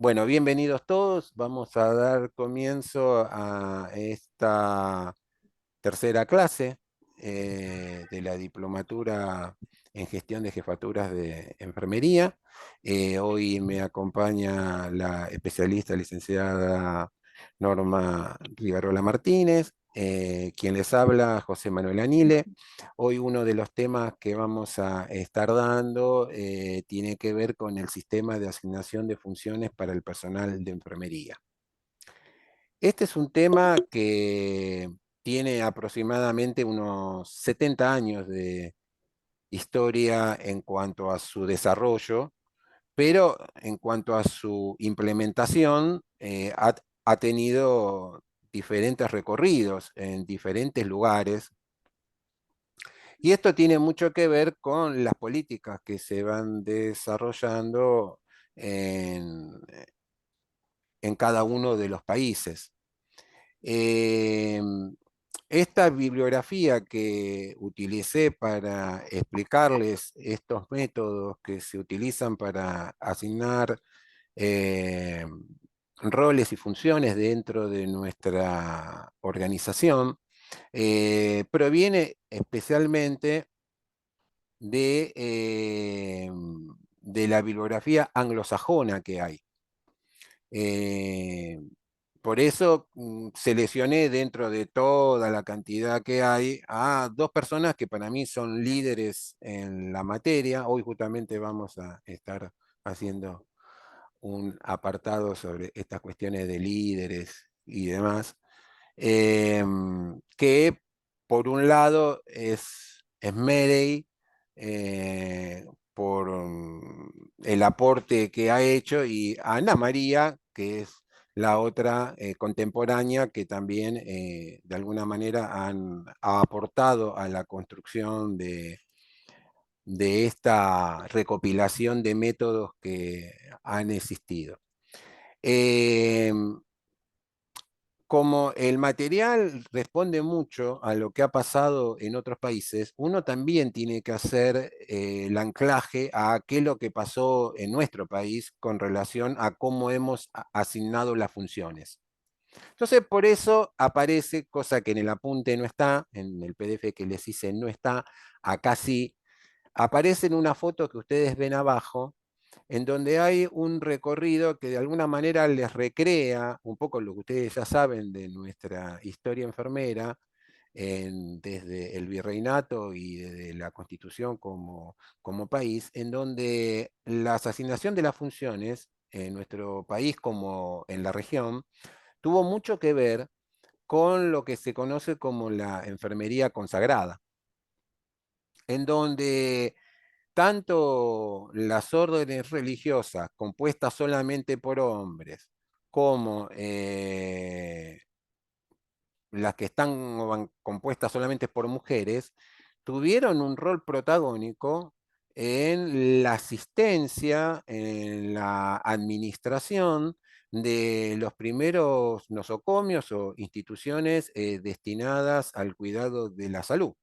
Bueno, bienvenidos todos. Vamos a dar comienzo a esta tercera clase de la diplomatura en gestión de jefaturas de enfermería. Hoy me acompaña la especialista licenciada Norma Rivarola Martínez, quien les habla, José Manuel Anile. Hoy uno de los temas que vamos a estar dando tiene que ver con el sistema de asignación de funciones para el personal de enfermería. Este es un tema que tiene aproximadamente unos 70 años de historia en cuanto a su desarrollo, pero en cuanto a su implementación, ha tenido diferentes recorridos en diferentes lugares, y esto tiene mucho que ver con las políticas que se van desarrollando en cada uno de los países. Eh, Esta bibliografía que utilicé para explicarles estos métodos que se utilizan para asignar eh, roles y funciones dentro de nuestra organización, proviene especialmente de la bibliografía anglosajona que hay. Eh, por eso seleccioné dentro de toda la cantidad que hay a dos personas que para mí son líderes en la materia. Hoy justamente vamos a estar haciendo un apartado sobre estas cuestiones de líderes y demás, que por un lado es Merey, por el aporte que ha hecho, y Ana María, que es la otra contemporánea que también de alguna manera ha aportado a la construcción de esta recopilación de métodos que han existido. Eh, Como el material responde mucho a lo que ha pasado en otros países, uno también tiene que hacer el anclaje a qué es lo que pasó en nuestro país con relación a cómo hemos asignado las funciones. Entonces, por eso aparece, cosa que en el apunte no está, en el PDF que les hice no está, acá sí, aparece en una foto que ustedes ven abajo, en donde hay un recorrido que de alguna manera les recrea un poco lo que ustedes ya saben de nuestra historia enfermera, desde el virreinato y desde la Constitución como país, en donde la asignación de las funciones en nuestro país como en la región tuvo mucho que ver con lo que se conoce como la enfermería consagrada, en donde tanto las órdenes religiosas compuestas solamente por hombres, como las que están compuestas solamente por mujeres, tuvieron un rol protagónico en la asistencia, en la administración de los primeros nosocomios o instituciones destinadas al cuidado de la salud.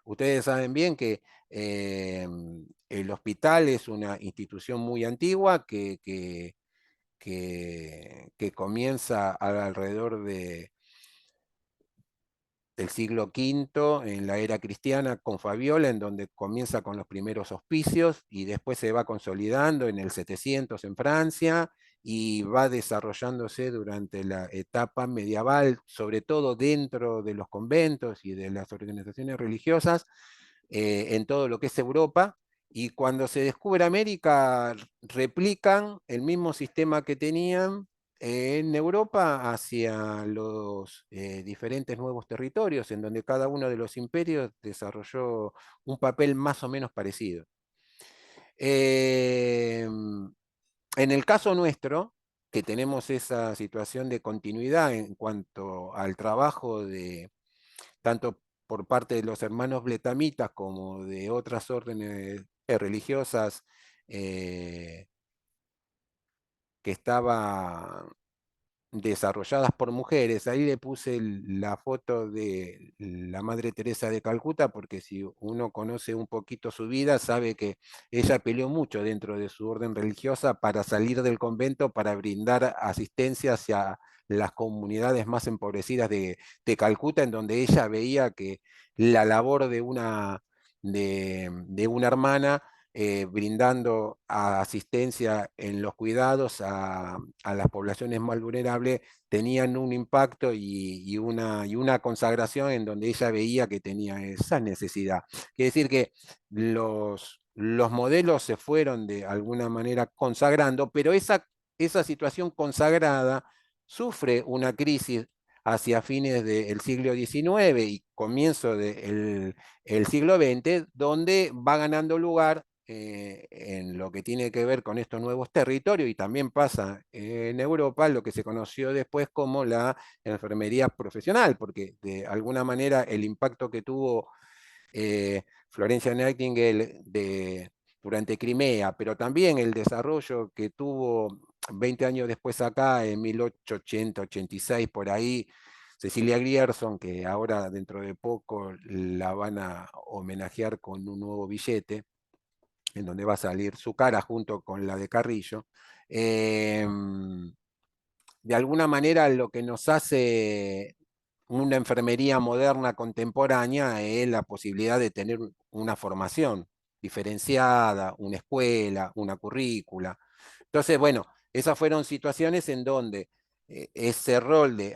Ustedes saben bien que el hospital es una institución muy antigua que comienza alrededor del siglo V en la era cristiana con Fabiola, en donde comienza con los primeros hospicios y después se va consolidando en el 700 en Francia y va desarrollándose durante la etapa medieval, sobre todo dentro de los conventos y de las organizaciones religiosas, en todo lo que es Europa. Y cuando se descubre América, replican el mismo sistema que tenían en Europa hacia los diferentes nuevos territorios, en donde cada uno de los imperios desarrolló un papel más o menos parecido. En el caso nuestro, que tenemos esa situación de continuidad en cuanto al trabajo de tanto por parte de los hermanos bletamitas como de otras órdenes religiosas eh, que estaban desarrolladas por mujeres. Ahí le puse la foto de la Madre Teresa de Calcuta, porque si uno conoce un poquito su vida, sabe que ella peleó mucho dentro de su orden religiosa para salir del convento, para brindar asistencia hacia las comunidades más empobrecidas de Calcuta, en donde ella veía que la labor de una hermana brindando asistencia en los cuidados a las poblaciones más vulnerables, tenían un impacto y una consagración en donde ella veía que tenía esa necesidad. Quiere decir que los modelos se fueron de alguna manera consagrando, pero esa situación consagrada sufre una crisis hacia fines del siglo XIX y comienzo del el siglo XX, donde va ganando lugar en lo que tiene que ver con estos nuevos territorios, y también pasa en Europa lo que se conoció después como la enfermería profesional, porque de alguna manera el impacto que tuvo Florencia Nightingale durante Crimea, pero también el desarrollo que tuvo 20 años después acá, en 1880-86, por ahí, Cecilia Grierson, que ahora dentro de poco la van a homenajear con un nuevo billete, en donde va a salir su cara junto con la de Carrillo. Eh, de alguna manera lo que nos hace una enfermería moderna contemporánea es la posibilidad de tener una formación diferenciada, una escuela, una currícula. Entonces, bueno, esas fueron situaciones en donde ese rol de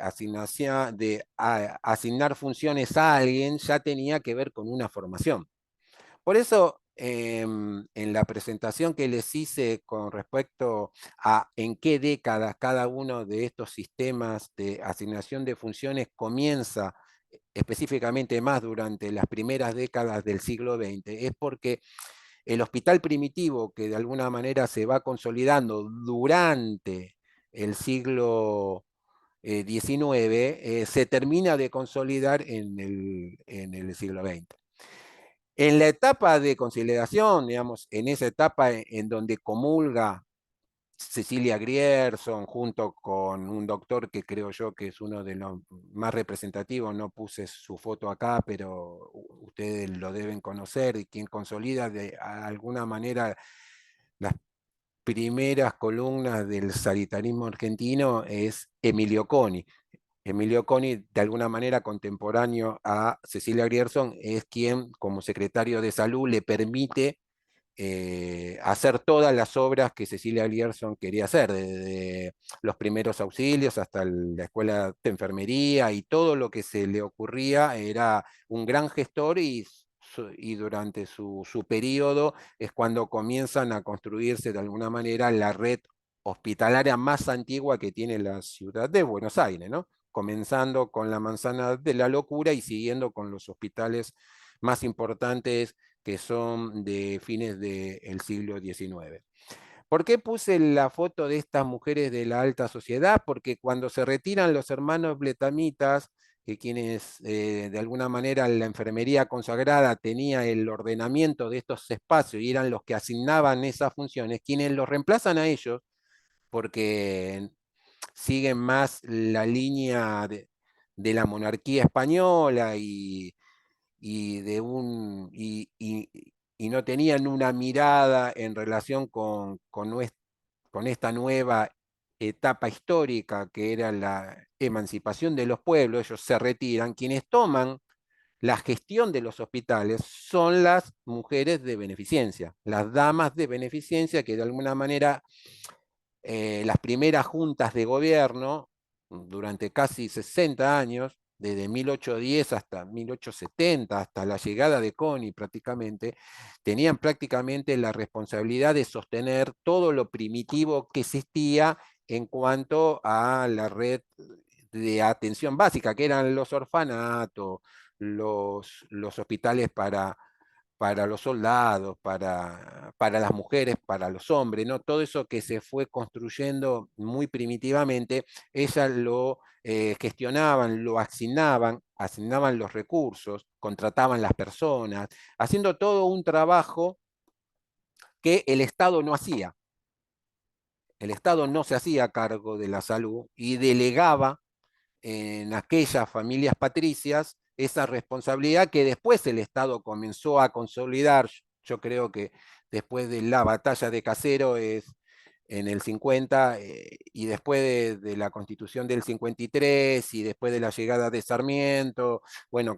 asignar funciones a alguien ya tenía que ver con una formación. Por eso, en la presentación que les hice con respecto a en qué décadas cada uno de estos sistemas de asignación de funciones comienza específicamente más durante las primeras décadas del siglo XX, es porque el hospital primitivo, que de alguna manera se va consolidando durante el siglo XIX, se termina de consolidar en el siglo XX. En la etapa de conciliación, digamos, en esa etapa en donde comulga Cecilia Grierson junto con un doctor que creo yo que es uno de los más representativos, no puse su foto acá, pero ustedes lo deben conocer, y quien consolida de alguna manera las primeras columnas del sanitarismo argentino es Emilio Coni. Emilio Coni, de alguna manera contemporáneo a Cecilia Grierson, es quien, como secretario de Salud, le permite hacer todas las obras que Cecilia Grierson quería hacer, desde los primeros auxilios hasta la escuela de enfermería, y todo lo que se le ocurría. Era un gran gestor, y durante su periodo es cuando comienzan a construirse de alguna manera la red hospitalaria más antigua que tiene la ciudad de Buenos Aires, ¿no? Comenzando con la Manzana de la Locura y siguiendo con los hospitales más importantes que son de fines del siglo XIX. ¿Por qué puse la foto de estas mujeres de la alta sociedad? Porque cuando se retiran los hermanos bletamitas, que quienes de alguna manera la enfermería consagrada tenía el ordenamiento de estos espacios y eran los que asignaban esas funciones, quienes los reemplazan a ellos, porque siguen más la línea de la monarquía española y no tenían una mirada en relación con esta nueva etapa histórica que era la emancipación de los pueblos. Ellos se retiran. Quienes toman la gestión de los hospitales son las mujeres de beneficencia, las damas de beneficencia, que de alguna manera las primeras juntas de gobierno durante casi 60 años, desde 1810 hasta 1870, hasta la llegada de Coni prácticamente, tenían prácticamente la responsabilidad de sostener todo lo primitivo que existía en cuanto a la red de atención básica, que eran los orfanatos, los hospitales para los soldados, para las mujeres, para los hombres, ¿no? Todo eso que se fue construyendo muy primitivamente, ellas lo gestionaban, lo asignaban los recursos, contrataban las personas, haciendo todo un trabajo que el Estado no hacía. el Estado no se hacía cargo de la salud y delegaba en aquellas familias patricias esa responsabilidad que después el Estado comenzó a consolidar. Yo creo que después de la batalla de Caseros es en el 50 y después de la constitución del 53 y después de la llegada de Sarmiento, bueno,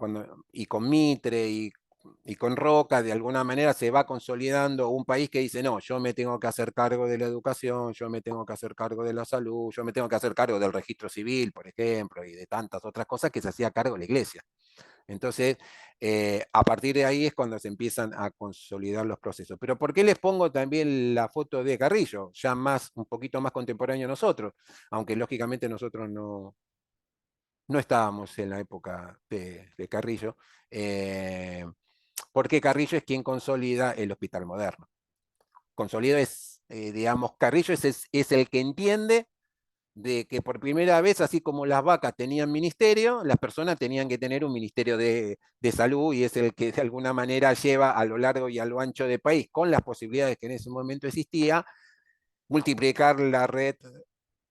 y con Mitre y con Roca, de alguna manera se va consolidando un país que dice, no, yo me tengo que hacer cargo de la educación, yo me tengo que hacer cargo de la salud, yo me tengo que hacer cargo del registro civil, por ejemplo, y de tantas otras cosas que se hacía cargo la iglesia. Entonces, a partir de ahí es cuando se empiezan a consolidar los procesos. Pero ¿por qué les pongo también la foto de Carrillo? Ya más, un poquito más contemporáneo a nosotros, aunque lógicamente nosotros no estábamos en la época de Carrillo, porque Carrillo es quien consolida el hospital moderno. Consolida es, digamos, Carrillo es el que entiende de que por primera vez, así como las vacas tenían ministerio, las personas tenían que tener un ministerio de salud y es el que de alguna manera lleva a lo largo y a lo ancho del país, con las posibilidades que en ese momento existía, multiplicar la red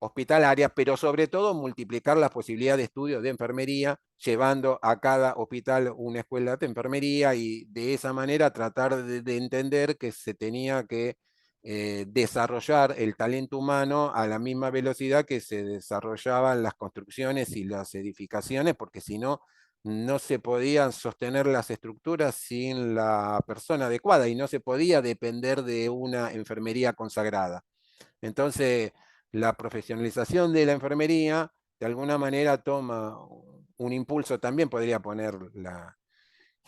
hospitalaria, pero sobre todo multiplicar las posibilidades de estudio de enfermería, llevando a cada hospital una escuela de enfermería y de esa manera tratar de entender que se tenía que desarrollar el talento humano a la misma velocidad que se desarrollaban las construcciones y las edificaciones, porque si no, no se podían sostener las estructuras sin la persona adecuada y no se podía depender de una enfermería consagrada. Entonces, la profesionalización de la enfermería de alguna manera toma un impulso, también podría poner la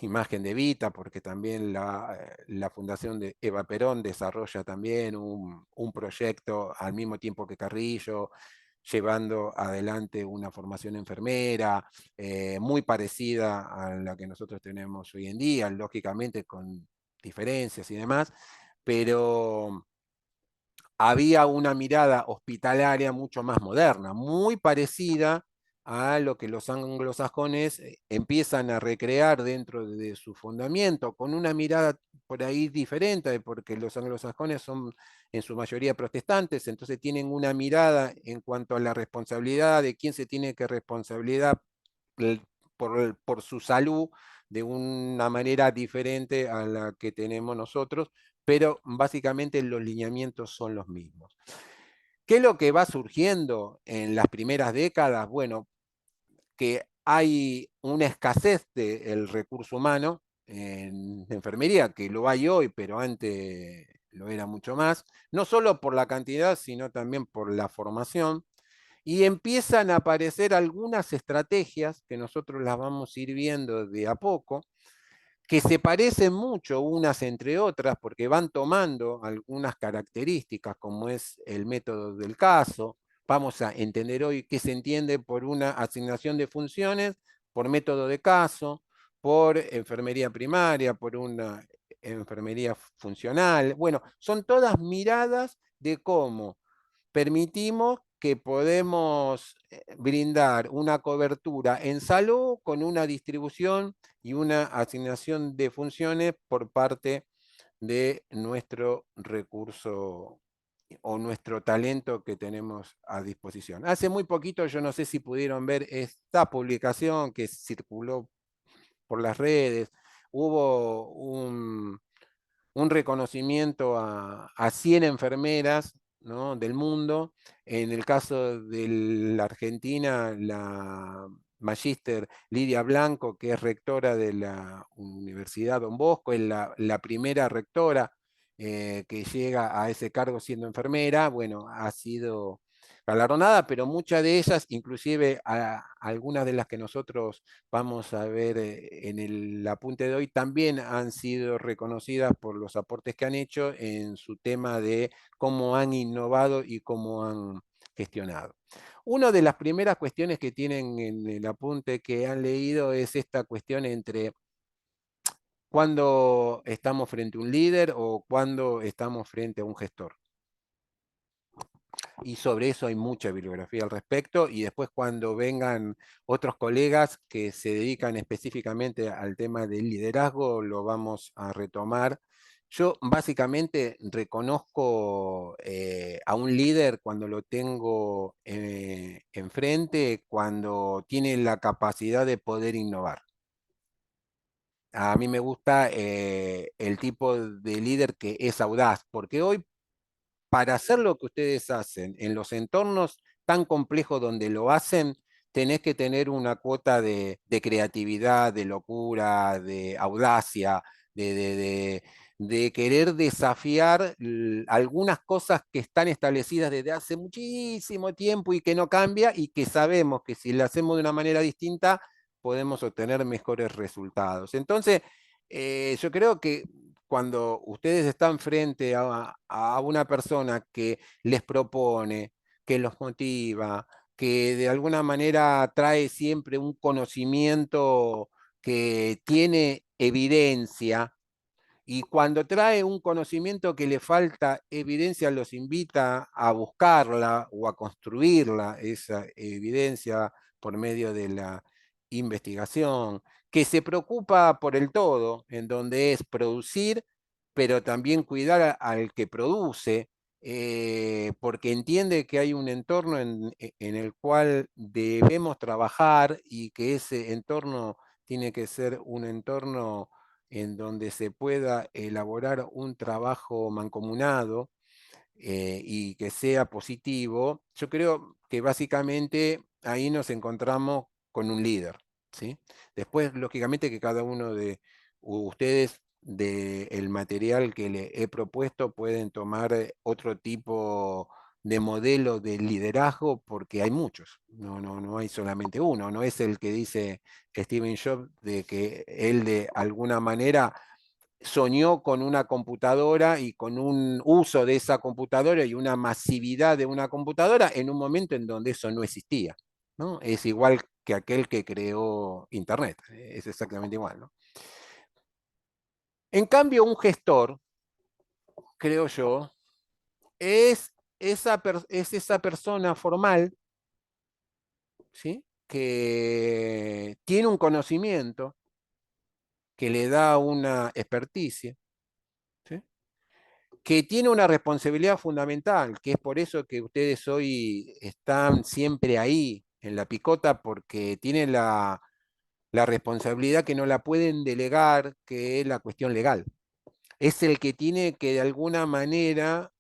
imagen de Vita, porque también la Fundación de Eva Perón desarrolla también un proyecto al mismo tiempo que Carrillo, llevando adelante una formación enfermera muy parecida a la que nosotros tenemos hoy en día, lógicamente con diferencias y demás, pero había una mirada hospitalaria mucho más moderna, muy parecida a lo que los anglosajones empiezan a recrear dentro de su fundamento, con una mirada por ahí diferente, porque los anglosajones son en su mayoría protestantes, entonces tienen una mirada en cuanto a la responsabilidad de quién se tiene que responsabilidad por su salud de una manera diferente a la que tenemos nosotros, pero básicamente los lineamientos son los mismos. ¿Qué es lo que va surgiendo en las primeras décadas? Bueno, que hay una escasez del recurso humano en enfermería, que lo hay hoy, pero antes lo era mucho más, no solo por la cantidad, sino también por la formación, y empiezan a aparecer algunas estrategias que nosotros las vamos a ir viendo de a poco, que se parecen mucho unas entre otras porque van tomando algunas características como es el método del caso. Vamos a entender hoy qué se entiende por una asignación de funciones, por método de caso, por enfermería primaria, por una enfermería funcional. Bueno, son todas miradas de cómo permitimos que podemos brindar una cobertura en salud con una distribución y una asignación de funciones por parte de nuestro recurso o nuestro talento que tenemos a disposición. Hace muy poquito, yo no sé si pudieron ver esta publicación que circuló por las redes, hubo un reconocimiento a 100 enfermeras, ¿no?, del mundo. En el caso de la Argentina, la magíster Lidia Blanco, que es rectora de la Universidad Don Bosco, es la primera rectora que llega a ese cargo siendo enfermera. Bueno, ha sido galardonada, pero muchas de ellas, inclusive algunas de las que nosotros vamos a ver en el apunte de hoy, también han sido reconocidas por los aportes que han hecho en su tema de cómo han innovado y cómo han gestionado. Una de las primeras cuestiones que tienen en el apunte que han leído es esta cuestión entre cuándo estamos frente a un líder o cuándo estamos frente a un gestor. Y sobre eso hay mucha bibliografía al respecto, y después cuando vengan otros colegas que se dedican específicamente al tema del liderazgo, lo vamos a retomar. Yo básicamente reconozco a un líder cuando lo tengo enfrente, cuando tiene la capacidad de poder innovar. A mí me gusta el tipo de líder que es audaz, porque hoy para hacer lo que ustedes hacen en los entornos tan complejos donde lo hacen, tenés que tener una cuota de creatividad, de locura, de audacia, de, de, de- de querer desafiar algunas cosas que están establecidas desde hace muchísimo tiempo y que no cambia y que sabemos que si lo hacemos de una manera distinta podemos obtener mejores resultados. Entonces, yo creo que cuando ustedes están frente a una persona que les propone, que los motiva, que de alguna manera trae siempre un conocimiento que tiene evidencia, y cuando trae un conocimiento que le falta evidencia, los invita a buscarla o a construirla, esa evidencia por medio de la investigación, que se preocupa por el todo, en donde es producir, pero también cuidar al que produce, porque entiende que hay un entorno en el cual debemos trabajar y que ese entorno tiene que ser un entorno en donde se pueda elaborar un trabajo mancomunado y que sea positivo, yo creo que básicamente ahí nos encontramos con un líder, ¿sí? Después, lógicamente, que cada uno de ustedes del material que le he propuesto pueden tomar otro tipo de modelo de liderazgo porque hay muchos, no hay solamente uno, no es el que dice Steven Jobs de que él de alguna manera soñó con una computadora y con un uso de esa computadora y una masividad de una computadora en un momento en donde eso no existía, ¿no? Es igual que aquel que creó Internet, es exactamente igual, ¿no? En cambio, un gestor, creo yo, es es esa persona formal, ¿sí? Que tiene un conocimiento, que le da una experticia, ¿sí? Que tiene una responsabilidad fundamental, que es por eso que ustedes hoy están siempre ahí en la picota, porque tienen la responsabilidad que no la pueden delegar, que es la cuestión legal. Es el que tiene que de alguna manera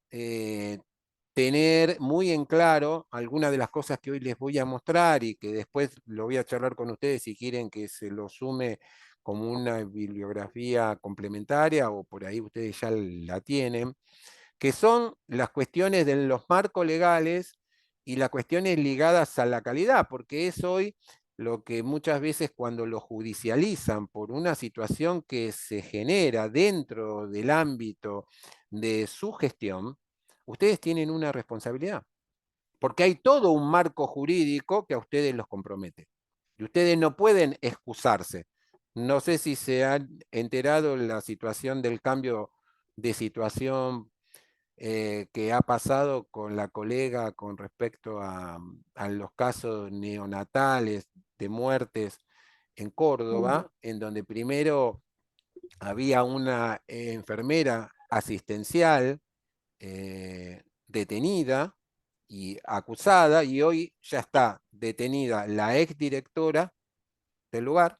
tener muy en claro algunas de las cosas que hoy les voy a mostrar y que después lo voy a charlar con ustedes si quieren que se lo sume como una bibliografía complementaria o por ahí ustedes ya la tienen, que son las cuestiones de los marcos legales y las cuestiones ligadas a la calidad, porque es hoy lo que muchas veces cuando lo judicializan por una situación que se genera dentro del ámbito de su gestión, ustedes tienen una responsabilidad, porque hay todo un marco jurídico que a ustedes los compromete. Y ustedes no pueden excusarse. No sé si se han enterado la situación del cambio de situación que ha pasado con la colega con respecto a los casos neonatales de muertes en Córdoba, en donde primero había una enfermera asistencial detenida y acusada, y hoy ya está detenida la exdirectora del lugar,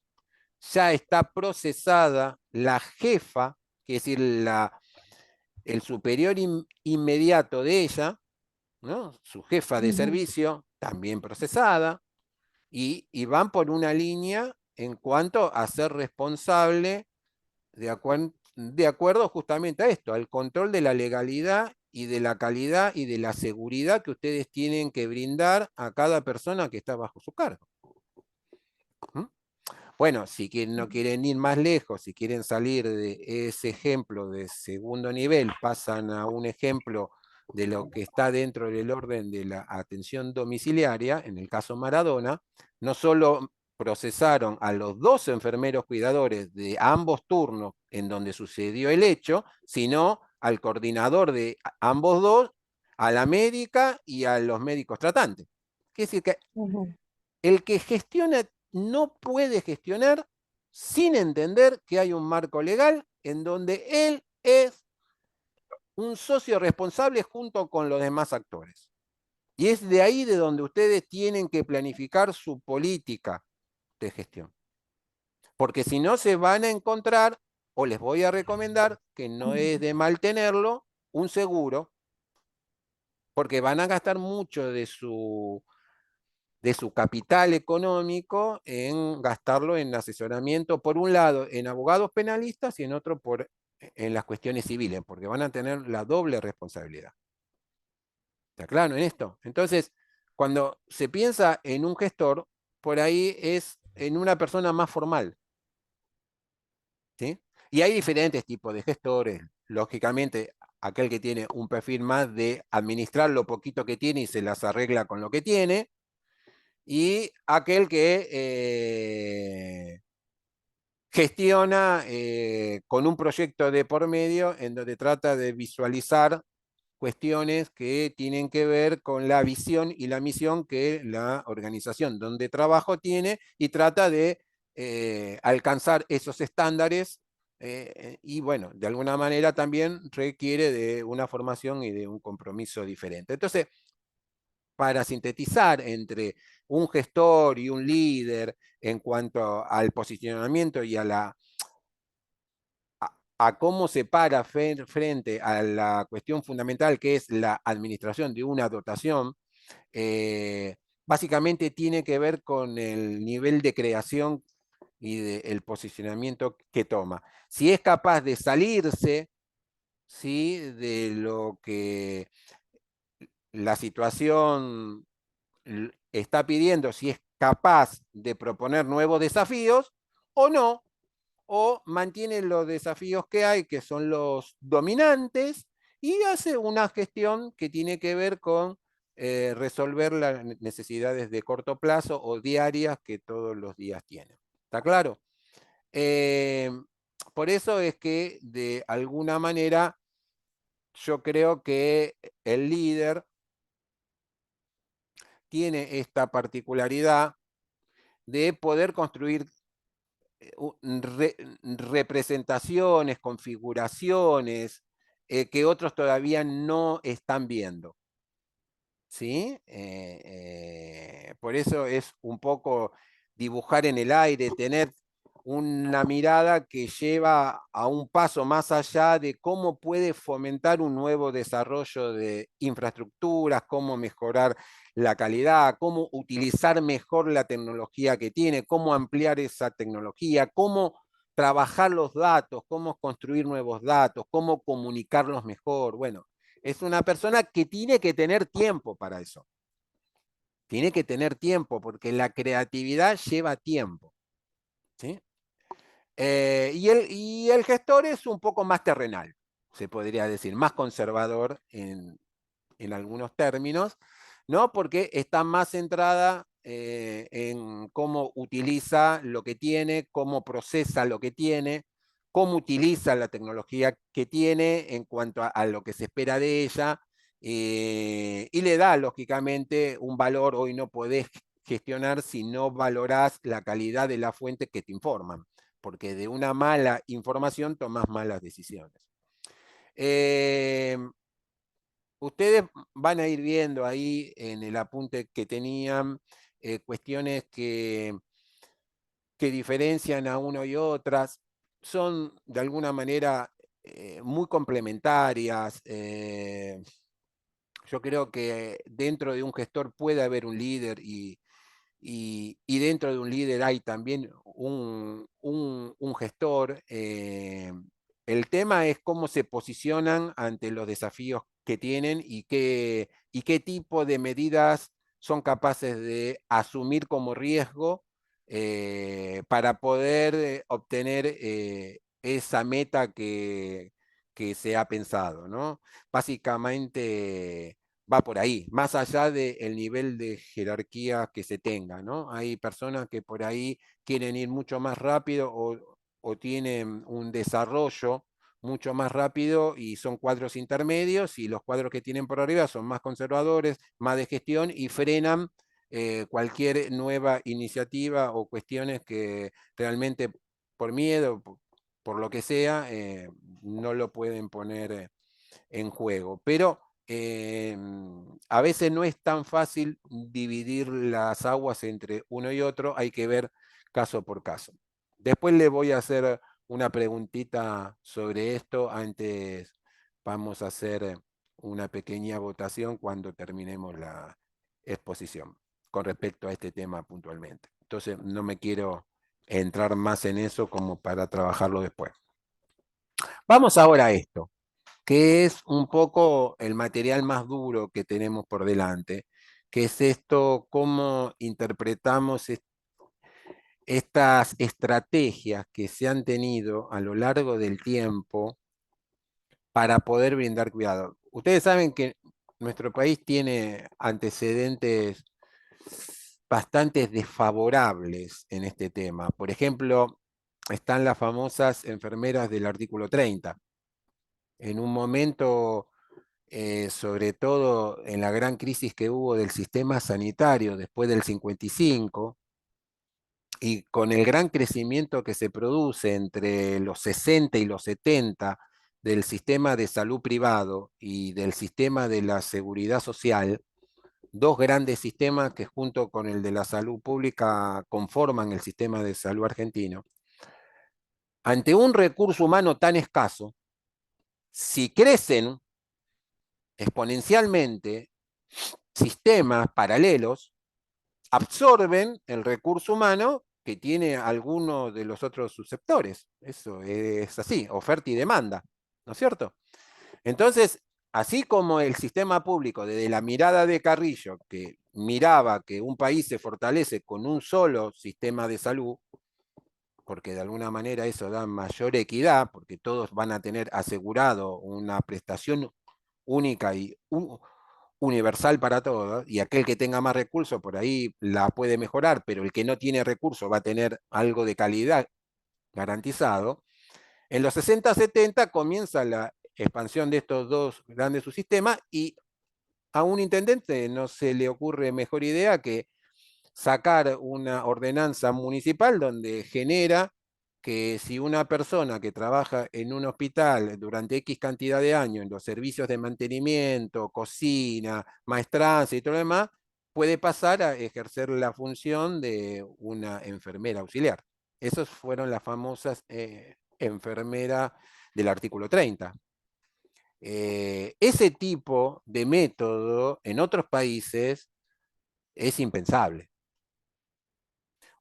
ya está procesada la jefa, que es decir, el superior inmediato de ella, ¿no? Su jefa de servicio, también procesada, y van por una línea en cuanto a ser responsable de acuerdo justamente a esto, al control de la legalidad y de la calidad y de la seguridad que ustedes tienen que brindar a cada persona que está bajo su cargo. ¿Mm? Bueno, si no quieren ir más lejos, si quieren salir de ese ejemplo de segundo nivel, pasan a un ejemplo de lo que está dentro del orden de la atención domiciliaria, en el caso Maradona, no solo procesaron a los dos enfermeros cuidadores de ambos turnos en donde sucedió el hecho, sino al coordinador de ambos dos, a la médica y a los médicos tratantes. Quiere decir que el que gestiona no puede gestionar sin entender que hay un marco legal en donde él es un socio responsable junto con los demás actores. Y es de ahí de donde ustedes tienen que planificar su política de gestión. Porque si no se van a encontrar, o les voy a recomendar, que no es de mal tenerlo, un seguro, porque van a gastar mucho de su capital económico en gastarlo en asesoramiento, por un lado en abogados penalistas y en otro en las cuestiones civiles, porque van a tener la doble responsabilidad. ¿Está claro en esto? Entonces, cuando se piensa en un gestor, por ahí es en una persona más formal. ¿Sí? Y hay diferentes tipos de gestores. Lógicamente, aquel que tiene un perfil más de administrar lo poquito que tiene y se las arregla con lo que tiene, y aquel que gestiona con un proyecto de por medio en donde trata de visualizar cuestiones que tienen que ver con la visión y la misión que la organización donde trabajo tiene y trata de alcanzar esos estándares y bueno, de alguna manera también requiere de una formación y de un compromiso diferente. Entonces, para sintetizar entre un gestor y un líder en cuanto al posicionamiento y a cómo se para frente a la cuestión fundamental que es la administración de una dotación, básicamente tiene que ver con el nivel de creación y del posicionamiento que toma. Si es capaz de salirse, ¿sí?, de lo que la situación está pidiendo, si es capaz de proponer nuevos desafíos o no, o mantiene los desafíos que hay, que son los dominantes, y hace una gestión que tiene que ver con resolver las necesidades de corto plazo o diarias que todos los días tienen. ¿Está claro? Eh, por eso es que de alguna manera yo creo que el líder tiene esta particularidad de poder construir representaciones, configuraciones que otros todavía no están viendo. ¿Sí? Por eso es un poco dibujar en el aire, tener una mirada que lleva a un paso más allá de cómo puede fomentar un nuevo desarrollo de infraestructuras, cómo mejorar la calidad, cómo utilizar mejor la tecnología que tiene, cómo ampliar esa tecnología, cómo trabajar los datos, cómo construir nuevos datos, cómo comunicarlos mejor. Bueno, es una persona que tiene que tener tiempo para eso. Tiene que tener tiempo porque la creatividad lleva tiempo. ¿Sí? Y el gestor es un poco más terrenal, se podría decir, más conservador en algunos términos, ¿no? Porque está más centrada en cómo utiliza lo que tiene, cómo procesa lo que tiene, cómo utiliza la tecnología que tiene en cuanto a lo que se espera de ella, y le da, lógicamente, un valor. Hoy no podés gestionar si no valorás la calidad de la fuente que te informan, porque de una mala información tomás malas decisiones. Ustedes van a ir viendo ahí en el apunte que tenían cuestiones que diferencian a uno y otras. Son de alguna manera muy complementarias. Yo creo que dentro de un gestor puede haber un líder y dentro de un líder hay también un gestor. El tema es cómo se posicionan ante los desafíos que tienen y qué tipo de medidas son capaces de asumir como riesgo para poder obtener esa meta que se ha pensado, ¿no? Básicamente va por ahí, más allá del nivel de jerarquía que se tenga, ¿no? Hay personas que por ahí quieren ir mucho más rápido o tienen un desarrollo mucho más rápido y son cuadros intermedios, y los cuadros que tienen por arriba son más conservadores, más de gestión, y frenan cualquier nueva iniciativa o cuestiones que realmente por miedo, por lo que sea, no lo pueden poner en juego. Pero a veces no es tan fácil dividir las aguas entre uno y otro, hay que ver caso por caso. Después le voy a hacer una preguntita sobre esto, antes vamos a hacer una pequeña votación cuando terminemos la exposición con respecto a este tema puntualmente. Entonces no me quiero entrar más en eso como para trabajarlo después. Vamos ahora a esto, que es un poco el material más duro que tenemos por delante, que es esto, cómo interpretamos estas estrategias que se han tenido a lo largo del tiempo para poder brindar cuidado. Ustedes saben que nuestro país tiene antecedentes bastante desfavorables en este tema. Por ejemplo, están las famosas enfermeras del artículo 30. En un momento, sobre todo en la gran crisis que hubo del sistema sanitario después del 55, y con el gran crecimiento que se produce entre los 60 y los 70 del sistema de salud privado y del sistema de la seguridad social, dos grandes sistemas que junto con el de la salud pública conforman el sistema de salud argentino, ante un recurso humano tan escaso, si crecen exponencialmente sistemas paralelos, absorben el recurso humano que tiene alguno de los otros subsectores. Eso es así, oferta y demanda, ¿no es cierto? Entonces, así como el sistema público, desde la mirada de Carrillo, que miraba que un país se fortalece con un solo sistema de salud, porque de alguna manera eso da mayor equidad, porque todos van a tener asegurado una prestación única y universal para todos, y aquel que tenga más recursos por ahí la puede mejorar, pero el que no tiene recursos va a tener algo de calidad garantizado. En los 60-70 comienza la expansión de estos dos grandes subsistemas y a un intendente no se le ocurre mejor idea que sacar una ordenanza municipal donde genera que si una persona que trabaja en un hospital durante X cantidad de años en los servicios de mantenimiento, cocina, maestranza y todo lo demás, puede pasar a ejercer la función de una enfermera auxiliar. Esas fueron las famosas enfermeras del artículo 30. Ese tipo de método en otros países es impensable.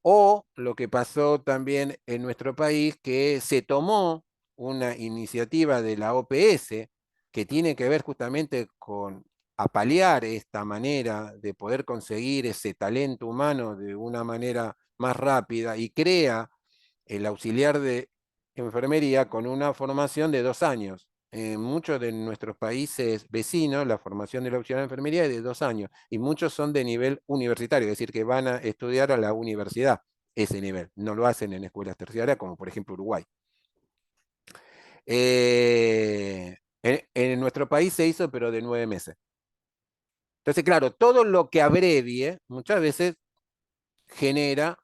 O lo que pasó también en nuestro país, que se tomó una iniciativa de la OPS que tiene que ver justamente con apalear esta manera de poder conseguir ese talento humano de una manera más rápida y crea el auxiliar de enfermería con una formación de 2 años. En muchos de nuestros países vecinos, la formación del auxiliar de enfermería es de 2 años y muchos son de nivel universitario, es decir, que van a estudiar a la universidad ese nivel. No lo hacen en escuelas terciarias, como por ejemplo Uruguay. En nuestro país se hizo, pero de 9 meses. Entonces, claro, todo lo que abrevie muchas veces genera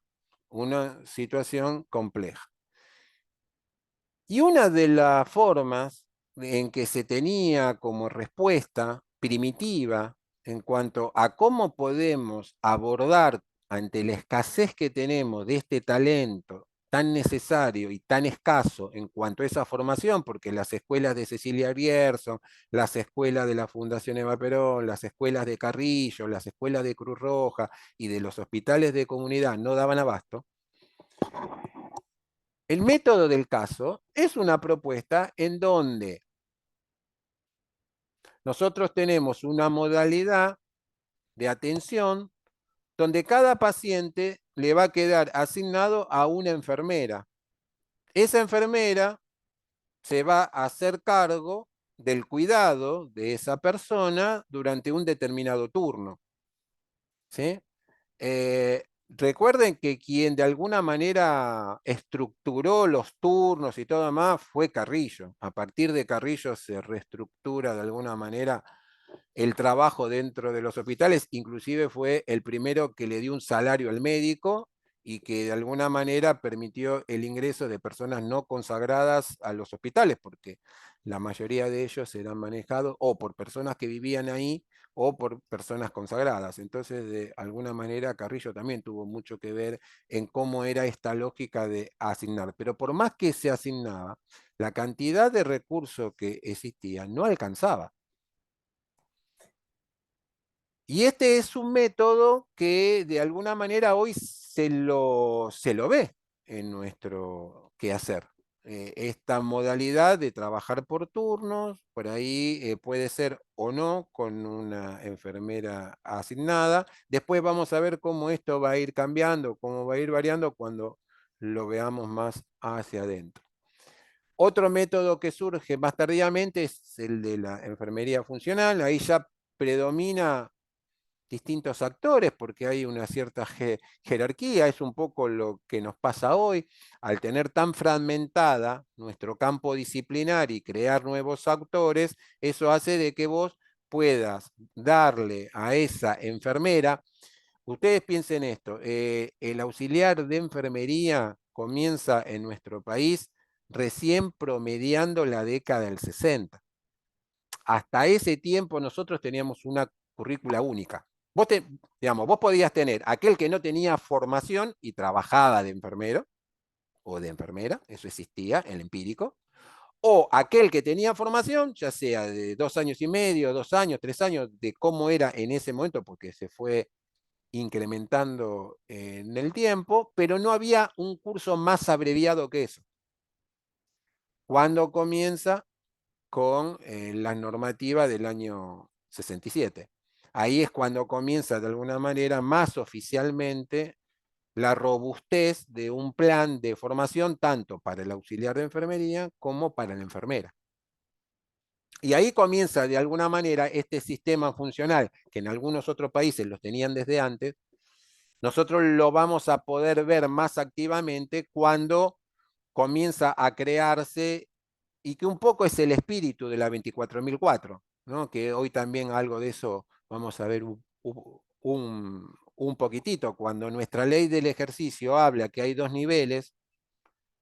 una situación compleja. Y una de las formas en que se tenía como respuesta primitiva en cuanto a cómo podemos abordar ante la escasez que tenemos de este talento tan necesario y tan escaso en cuanto a esa formación, porque las escuelas de Cecilia Bierson, las escuelas de la Fundación Eva Perón, las escuelas de Carrillo, las escuelas de Cruz Roja y de los hospitales de comunidad no daban abasto. El método del caso es una propuesta en donde nosotros tenemos una modalidad de atención donde cada paciente le va a quedar asignado a una enfermera. Esa enfermera se va a hacer cargo del cuidado de esa persona durante un determinado turno. ¿Sí? Recuerden que quien de alguna manera estructuró los turnos y todo más fue Carrillo. A partir de Carrillo se reestructura de alguna manera el trabajo dentro de los hospitales, inclusive fue el primero que le dio un salario al médico y que de alguna manera permitió el ingreso de personas no consagradas a los hospitales, porque la mayoría de ellos eran manejados o por personas que vivían ahí o por personas consagradas. Entonces, de alguna manera, Carrillo también tuvo mucho que ver en cómo era esta lógica de asignar. Pero por más que se asignaba, la cantidad de recursos que existía no alcanzaba. Y este es un método que de alguna manera hoy se lo ve en nuestro quehacer. Esta modalidad de trabajar por turnos, por ahí puede ser o no con una enfermera asignada. Después vamos a ver cómo esto va a ir cambiando, cómo va a ir variando cuando lo veamos más hacia adentro. Otro método que surge más tardíamente es el de la enfermería funcional. Ahí ya predomina distintos actores porque hay una cierta jerarquía, es un poco lo que nos pasa hoy, al tener tan fragmentada nuestro campo disciplinar y crear nuevos actores, eso hace de que vos puedas darle a esa enfermera, ustedes piensen esto, el auxiliar de enfermería comienza en nuestro país recién promediando la década del 60. Hasta ese tiempo nosotros teníamos una currícula única. Vos podías tener aquel que no tenía formación y trabajaba de enfermero o de enfermera, eso existía, el empírico, o aquel que tenía formación, ya sea de 2 años y medio, 2 años, 3 años, de cómo era en ese momento, porque se fue incrementando en el tiempo, pero no había un curso más abreviado que eso. ¿Cuándo comienza? Con la normativa del año 67. Ahí es cuando comienza de alguna manera más oficialmente la robustez de un plan de formación tanto para el auxiliar de enfermería como para la enfermera. Y ahí comienza de alguna manera este sistema funcional que en algunos otros países los tenían desde antes. Nosotros lo vamos a poder ver más activamente cuando comienza a crearse y que un poco es el espíritu de la 24.004, ¿no? Que hoy también algo de eso vamos a ver un poquitito. Cuando nuestra ley del ejercicio habla que hay dos niveles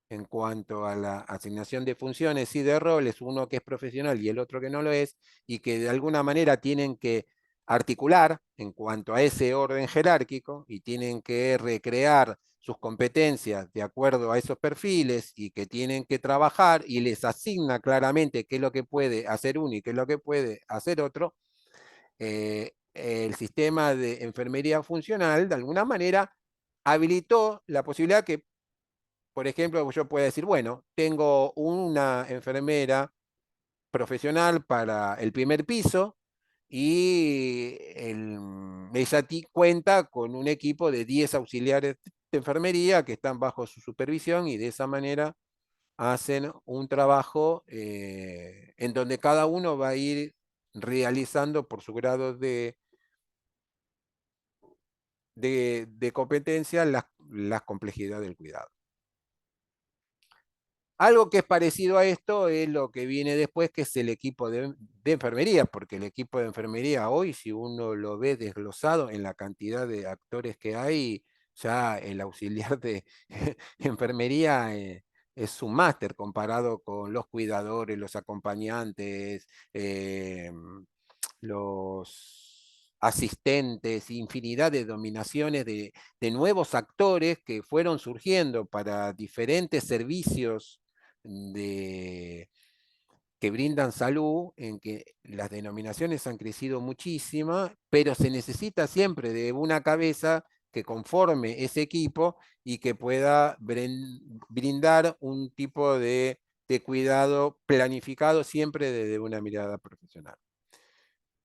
en cuanto a la asignación de funciones y de roles, uno que es profesional y el otro que no lo es, y que de alguna manera tienen que articular en cuanto a ese orden jerárquico y tienen que recrear sus competencias de acuerdo a esos perfiles y que tienen que trabajar y les asigna claramente qué es lo que puede hacer uno y qué es lo que puede hacer otro, el sistema de enfermería funcional de alguna manera habilitó la posibilidad que, por ejemplo, yo pueda decir, bueno, tengo una enfermera profesional para el primer piso y ella cuenta con un equipo de 10 auxiliares de enfermería que están bajo su supervisión y de esa manera hacen un trabajo en donde cada uno va a ir realizando por su grado de competencia las complejidades del cuidado. Algo que es parecido a esto es lo que viene después, que es el equipo de enfermería, porque el equipo de enfermería hoy, si uno lo ve desglosado en la cantidad de actores que hay, ya el auxiliar de enfermería es un máster comparado con los cuidadores, los acompañantes, los asistentes, infinidad de dominaciones de nuevos actores que fueron surgiendo para diferentes servicios de, que brindan salud, en que las denominaciones han crecido muchísimo, pero se necesita siempre de una cabeza que conforme ese equipo y que pueda brindar un tipo de cuidado planificado siempre desde una mirada profesional.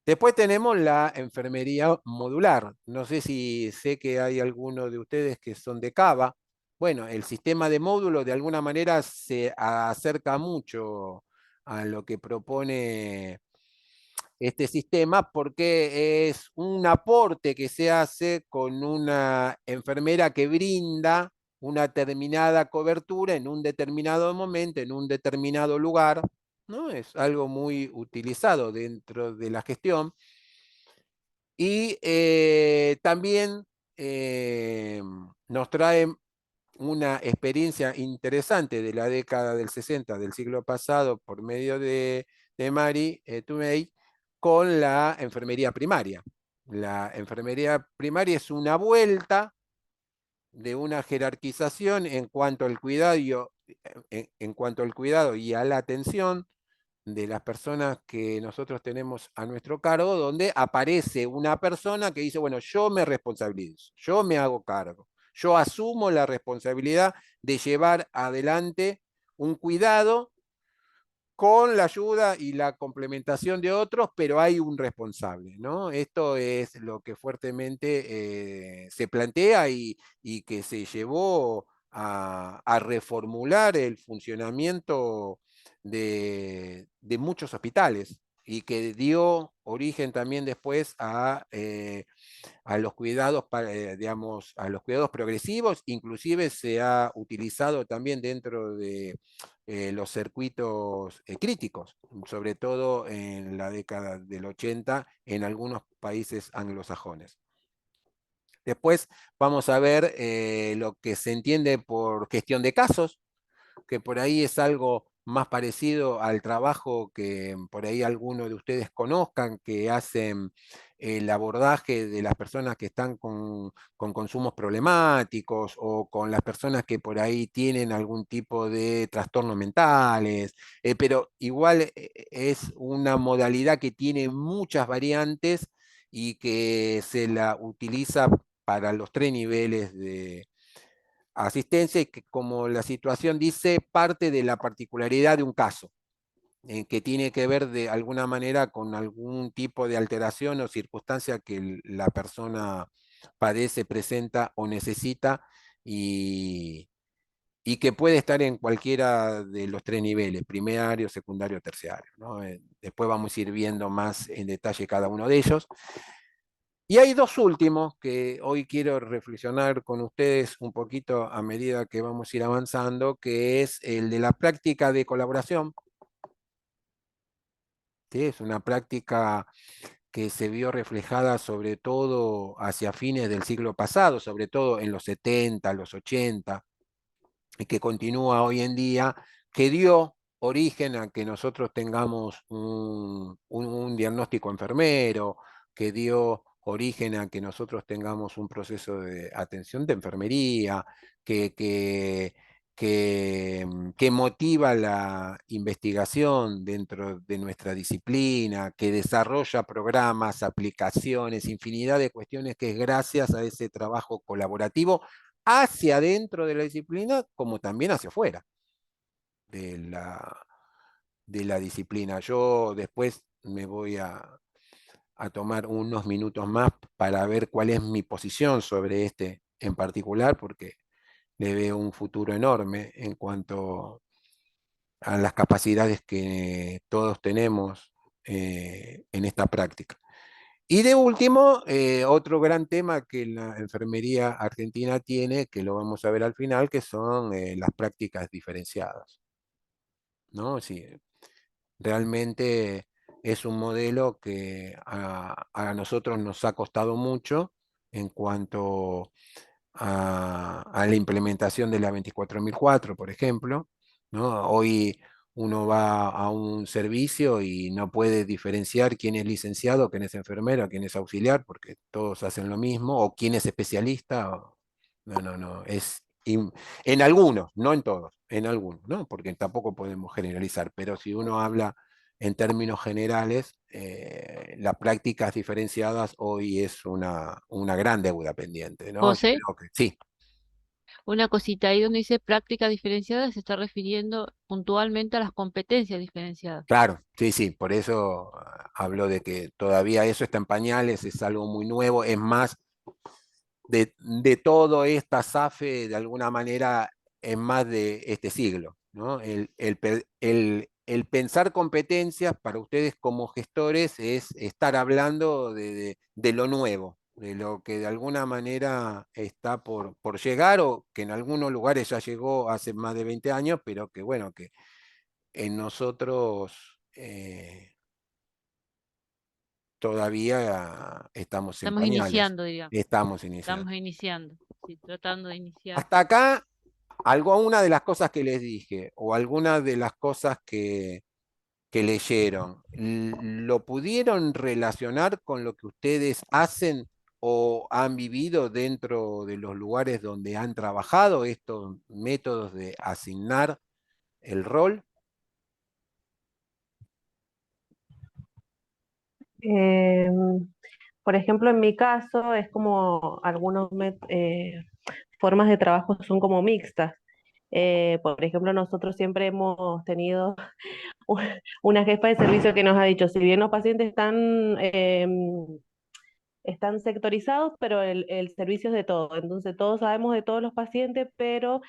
Después tenemos la enfermería modular. No sé si sé que hay algunos de ustedes que son de Cava. Bueno, el sistema de módulo de alguna manera se acerca mucho a lo que propone este sistema porque es un aporte que se hace con una enfermera que brinda una determinada cobertura en un determinado momento, en un determinado lugar, ¿no? Es algo muy utilizado dentro de la gestión. Y también nos trae una experiencia interesante de la década del 60 del siglo pasado por medio de Mary Tumey con la enfermería primaria. La enfermería primaria es una vuelta de una jerarquización en cuanto al cuidado en cuanto al cuidado y a la atención de las personas que nosotros tenemos a nuestro cargo, donde aparece una persona que dice, bueno, yo me responsabilizo, yo me hago cargo, yo asumo la responsabilidad de llevar adelante un cuidado con la ayuda y la complementación de otros, pero hay un responsable, ¿no? Esto es lo que fuertemente se plantea y que se llevó a reformular el funcionamiento de muchos hospitales y que dio origen también después a los cuidados, digamos, a los cuidados progresivos, inclusive se ha utilizado también dentro de los circuitos críticos, sobre todo en la década del 80 en algunos países anglosajones. Después vamos a ver lo que se entiende por gestión de casos, que por ahí es algo más parecido al trabajo que por ahí algunos de ustedes conozcan, que hacen el abordaje de las personas que están con consumos problemáticos o con las personas que por ahí tienen algún tipo de trastornos mentales, pero igual es una modalidad que tiene muchas variantes y que se la utiliza para los tres niveles de asistencia y que, como la situación dice, parte de la particularidad de un caso, que tiene que ver de alguna manera con algún tipo de alteración o circunstancia que la persona padece, presenta o necesita y que puede estar en cualquiera de los tres niveles, primario, secundario, terciario, ¿no? Después vamos a ir viendo más en detalle cada uno de ellos. Y hay dos últimos que hoy quiero reflexionar con ustedes un poquito a medida que vamos a ir avanzando, que es el de la práctica de colaboración. ¿Sí? Es una práctica que se vio reflejada sobre todo hacia fines del siglo pasado, sobre todo en los 70, los 80, y que continúa hoy en día, que dio origen a que nosotros tengamos un diagnóstico enfermero, que dio origen a que nosotros tengamos un proceso de atención de enfermería, que, que, que motiva la investigación dentro de nuestra disciplina, que desarrolla programas, aplicaciones, infinidad de cuestiones que es gracias a ese trabajo colaborativo hacia adentro de la disciplina como también hacia afuera de de la disciplina. Yo después me voy a tomar unos minutos más para ver cuál es mi posición sobre este en particular, porque le veo un futuro enorme en cuanto a las capacidades que todos tenemos en esta práctica. Y de último, otro gran tema que la enfermería argentina tiene, que lo vamos a ver al final, que son las prácticas diferenciadas, ¿no? Sí, realmente es un modelo que a nosotros nos ha costado mucho en cuanto a la implementación de la 24004, por ejemplo, ¿no? Hoy uno va a un servicio y no puede diferenciar quién es licenciado, quién es enfermero, quién es auxiliar, porque todos hacen lo mismo, o quién es especialista. No, no, no, en algunos, no en todos, en algunos, ¿no? Porque tampoco podemos generalizar, pero si uno habla en términos generales, las prácticas diferenciadas hoy es una gran deuda pendiente, ¿no? Yo José, creo que sí, una cosita ahí donde dice práctica diferenciada se está refiriendo puntualmente a las competencias diferenciadas. claro, sí, sí, por eso hablo de que todavía eso está en pañales, es algo muy nuevo, es más, de todo esta SAFE, de alguna manera, es más de este siglo, ¿no? El pensar competencias para ustedes como gestores es estar hablando de lo nuevo, de lo que de alguna manera está por llegar o que en algunos lugares ya llegó hace más de 20 años, pero que bueno, que en nosotros todavía estamos en Estamos pañales, iniciando, digamos, estamos iniciando. estamos iniciando. sí, tratando de iniciar. Hasta acá, alguna de las cosas que les dije o algunas de las cosas que leyeron, ¿lo pudieron relacionar con lo que ustedes hacen o han vivido dentro de los lugares donde han trabajado estos métodos de asignar el rol? Eh, por ejemplo, en mi caso es como algunos formas de trabajo son como mixtas. Por ejemplo, nosotros siempre hemos tenido una jefa de servicio que nos ha dicho, si bien los pacientes están sectorizados, pero el servicio es de todo. Entonces, todos sabemos de todos los pacientes, pero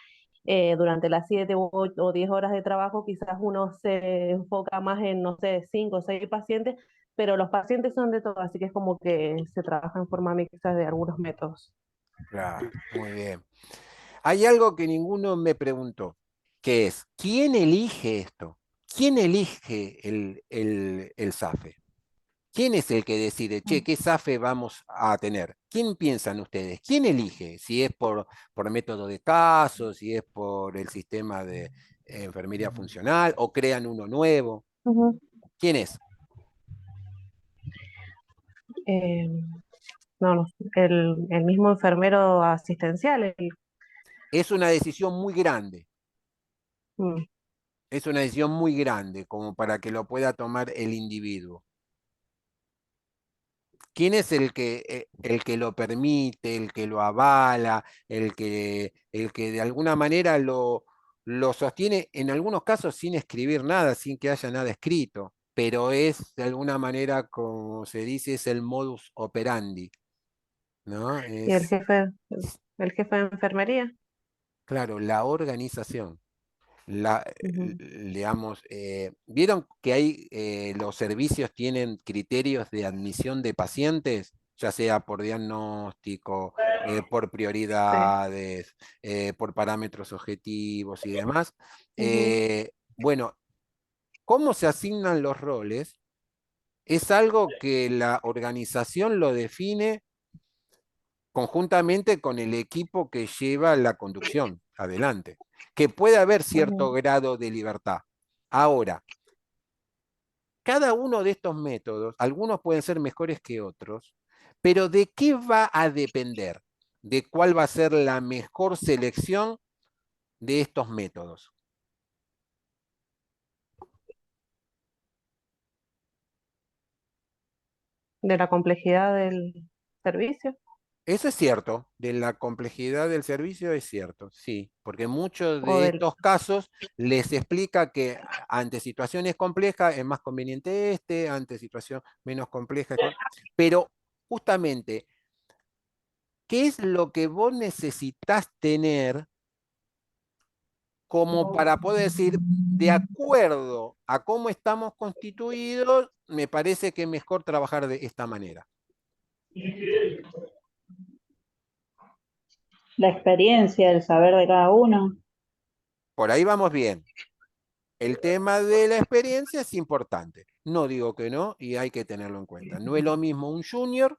durante las 7 o 10 horas de trabajo, quizás uno se enfoca más en, no sé, 5 o 6 pacientes, pero los pacientes son de todo, así que es como que se trabaja en forma mixta de algunos métodos. Claro, muy bien. Hay algo que ninguno me preguntó, que es, ¿quién elige esto? ¿Quién elige el SAFE? ¿Quién es el que decide, che, qué SAFE vamos a tener? ¿Quién piensan ustedes? ¿Quién elige? Si es por método de casos, si es por el sistema de enfermería funcional o crean uno nuevo. Ujú. ¿Quién es? Eh, no, no, el mismo enfermero asistencial. Es una decisión muy grande. Mm, Es una decisión muy grande como para que lo pueda tomar el individuo. ¿Quién es el que lo permite, el que lo avala, el que de alguna manera lo sostiene, en algunos casos sin escribir nada, sin que haya nada escrito, pero es de alguna manera, como se dice, es el modus operandi, ¿no? y Es, el jefe de enfermería. claro, la organización. La, Ujú, digamos, ¿vieron que hay, los servicios tienen criterios de admisión de pacientes, ya sea por diagnóstico, por sí. prioridades, por parámetros objetivos y demás? Ujú, Bueno, ¿cómo se asignan los roles? Es algo que la organización lo define conjuntamente con el equipo que lleva la conducción adelante, que puede haber cierto ujú. grado de libertad. Ahora, cada uno de estos métodos, algunos pueden ser mejores que otros, pero ¿de qué va a depender? ¿De cuál va a ser la mejor selección de estos métodos? De la complejidad del servicio Eso es cierto, de la complejidad del servicio es cierto, sí, porque muchos o de del... estos casos les explica que ante situaciones complejas es más conveniente este, ante situación menos compleja, pero justamente, ¿qué es lo que vos necesitas tener como para poder decir, de acuerdo a cómo estamos constituidos, me parece que es mejor trabajar de esta manera? La experiencia, el saber de cada uno. Por ahí vamos bien. El tema de la experiencia es importante. No digo que no y hay que tenerlo en cuenta. No es lo mismo un junior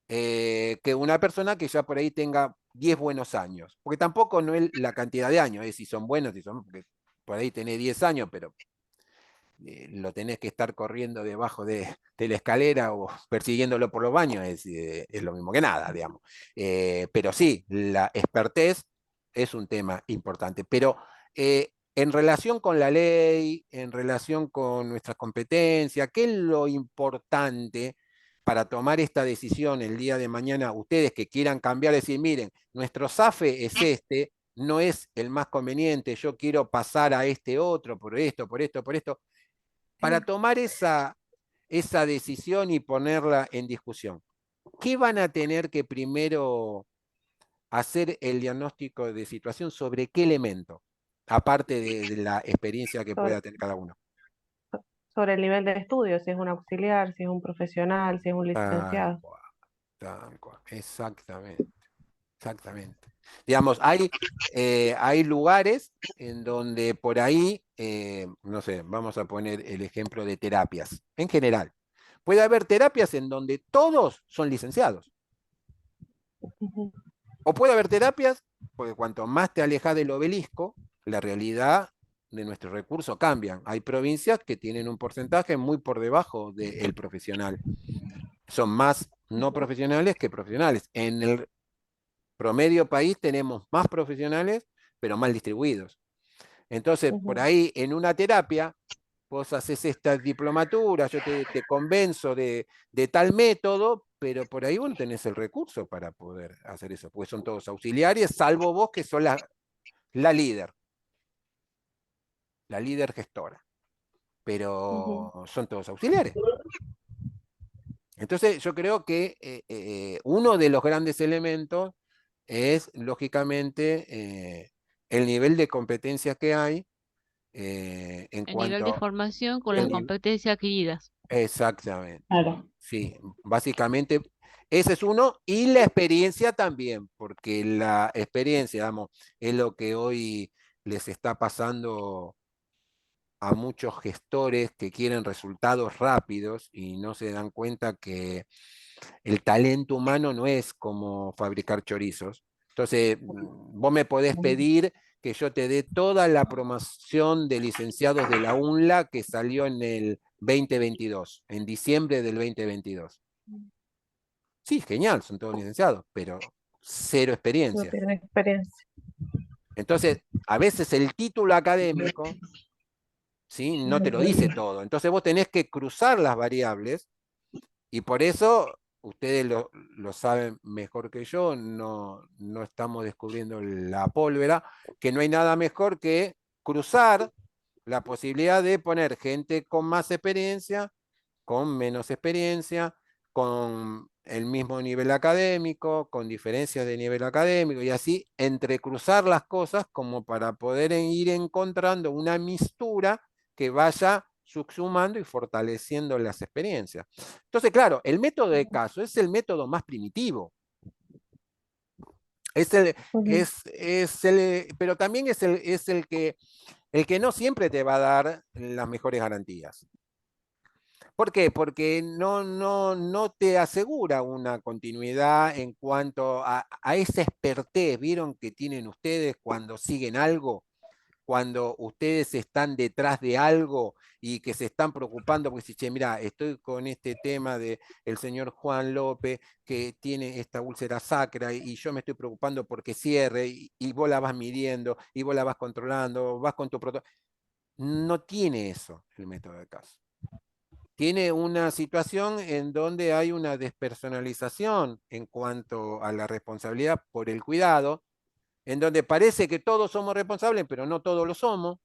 que una persona que ya por ahí tenga 10 buenos años. Porque tampoco no es la cantidad de años, es si son buenos, si son, porque por ahí tenés 10 años, pero lo tenés que estar corriendo debajo de la escalera o persiguiéndolo por los baños, es lo mismo que nada, digamos. Pero sí, la expertez es un tema importante. Pero en relación con la ley, en relación con nuestras competencias, ¿qué es lo importante para tomar esta decisión el día de mañana? Ustedes que quieran cambiar, decir, miren, nuestro SAFE es este, no es el más conveniente, yo quiero pasar a este otro por esto, por esto, por esto, para tomar esa decisión y ponerla en discusión. ¿Qué van a tener que primero hacer el diagnóstico de situación sobre qué elemento, aparte de la experiencia que sobre, pueda tener cada uno? sobre el nivel del estudio, si es un auxiliar, si es un profesional, si es un Tal licenciado. cual, tal cual, exactamente, exactamente. Digamos, hay lugares en donde por ahí, no sé, vamos a poner el ejemplo de terapias, en general. Puede haber terapias en donde todos son licenciados. Ujú. O puede haber terapias, porque cuanto más te alejas del obelisco, la realidad de nuestros recursos cambian. Hay provincias que tienen un porcentaje muy por debajo del profesional. Son más no profesionales que profesionales. En el promedio país tenemos más profesionales, pero mal distribuidos. Entonces, por Ujú, ahí en una terapia, vos haces esta diplomatura, yo te convenzo de tal método, pero por ahí vos no tenés el recurso para poder hacer eso, porque son todos auxiliares, salvo vos que sos la líder, la líder gestora, ujú, pero son todos auxiliares. Entonces, yo creo que uno de los grandes elementos es, lógicamente, el nivel de competencia que hay en El nivel de cuanto... formación con las El, ni- competencias adquiridas. exactamente. Claro. Sí, básicamente ese es uno y la experiencia también, porque la experiencia, digamos, es lo que hoy les está pasando a muchos gestores que quieren resultados rápidos y no se dan cuenta que el talento humano no es como fabricar chorizos. Entonces, vos me podés pedir que yo te dé toda la promoción de licenciados de la UNLA que salió en el 2022, en diciembre del 2022. Sí, genial, son todos licenciados, pero cero no experiencia. tienen experiencia. Entonces, a veces el título académico, ¿sí? No te lo dice todo. Entonces vos tenés que cruzar las variables y por eso, ustedes lo saben mejor que yo, no estamos descubriendo la pólvora, que no hay nada mejor que cruzar la posibilidad de poner gente con más experiencia, con menos experiencia, con el mismo nivel académico, con diferencias de nivel académico, y así entrecruzar las cosas como para poder ir encontrando una mistura que vaya subsumando y fortaleciendo las experiencias. Entonces, claro, el método de caso es el método más primitivo. Es el, Ujú, pero también es el que no siempre te va a dar las mejores garantías. ¿Por qué? Porque no te asegura una continuidad en cuanto a esa expertez. ¿Vieron que tienen ustedes cuando siguen algo? Cuando ustedes están detrás de algo y que se están preocupando, porque si, che, mira, estoy con este tema de el señor Juan López que tiene esta úlcera sacra y yo me estoy preocupando porque cierre y vos la vas midiendo y vos la vas controlando, vas con tu protocolo. No tiene eso el método de caso. Tiene una situación en donde hay una despersonalización en cuanto a la responsabilidad por el cuidado, en donde parece que todos somos responsables, pero no todos lo somos.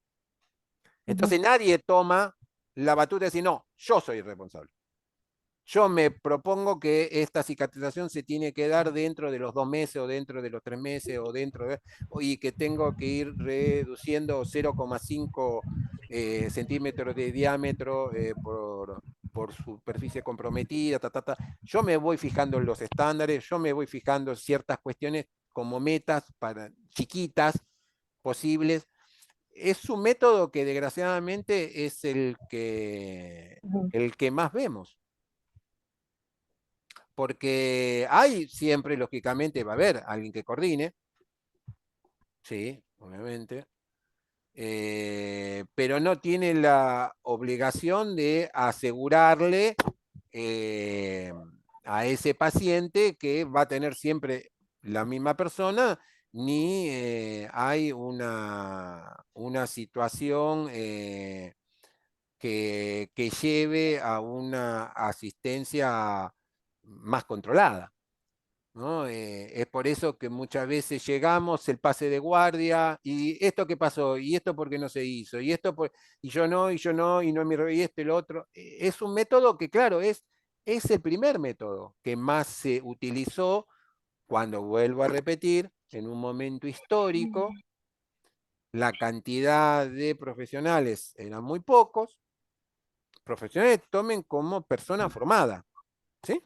ujú, Entonces nadie toma la batuta y dice, no, yo soy el responsable. Yo me propongo que esta cicatrización se tiene que dar dentro de los 2 meses o dentro de los 3 meses o y que tengo que ir reduciendo 0,5 centímetros de diámetro por superficie comprometida. Yo me voy fijando en los estándares, yo me voy fijando ciertas cuestiones como metas para chiquitas posibles. Es un método que desgraciadamente es ujú, el que más vemos porque hay siempre, lógicamente, va a haber alguien que coordine, sí, obviamente, pero no tiene la obligación de asegurarle eh, a ese paciente que va a tener siempre la misma persona, ni hay una situación que lleve a una asistencia más controlada. ¿No? Es por eso que muchas veces llegamos, el pase de guardia, y esto qué pasó, y esto por qué no se hizo, y yo no, y no mi y esto y lo otro. Es un método que, claro, es el primer método que más se utilizó cuando vuelvo a repetir, en un momento histórico, la cantidad de profesionales eran muy pocos, profesionales tomen como persona formada, ¿sí?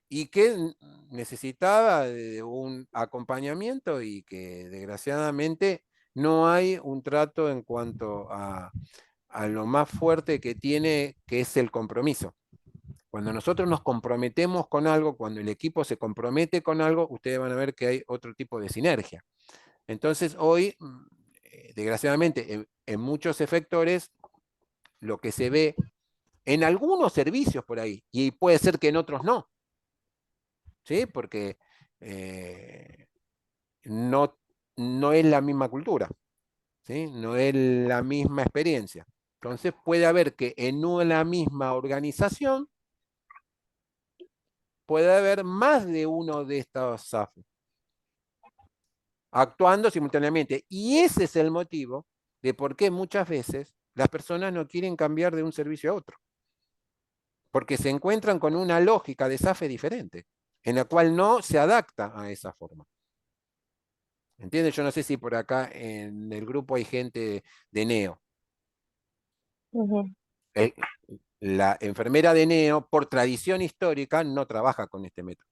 Y que necesitaba de un acompañamiento y que desgraciadamente no hay un trato en cuanto a lo más fuerte que tiene, que es el compromiso. Cuando nosotros nos comprometemos con algo, cuando el equipo se compromete con algo, ustedes van a ver que hay otro tipo de sinergia. Entonces hoy, desgraciadamente, en muchos efectores, lo que se ve en algunos servicios por ahí, y puede ser que en otros no, ¿sí? Porque no, no es la misma cultura, ¿sí? No es la misma experiencia. Entonces puede haber que en una misma organización puede haber más de uno de estos SAF actuando simultáneamente. Y ese es el motivo de por qué muchas veces las personas no quieren cambiar de un servicio a otro. Porque se encuentran con una lógica de SAFE diferente, en la cual no se adapta a esa forma. ¿Entiendes? Yo no sé si por acá en el grupo hay gente de NEO. La enfermera de NEO, por tradición histórica, no trabaja con este método.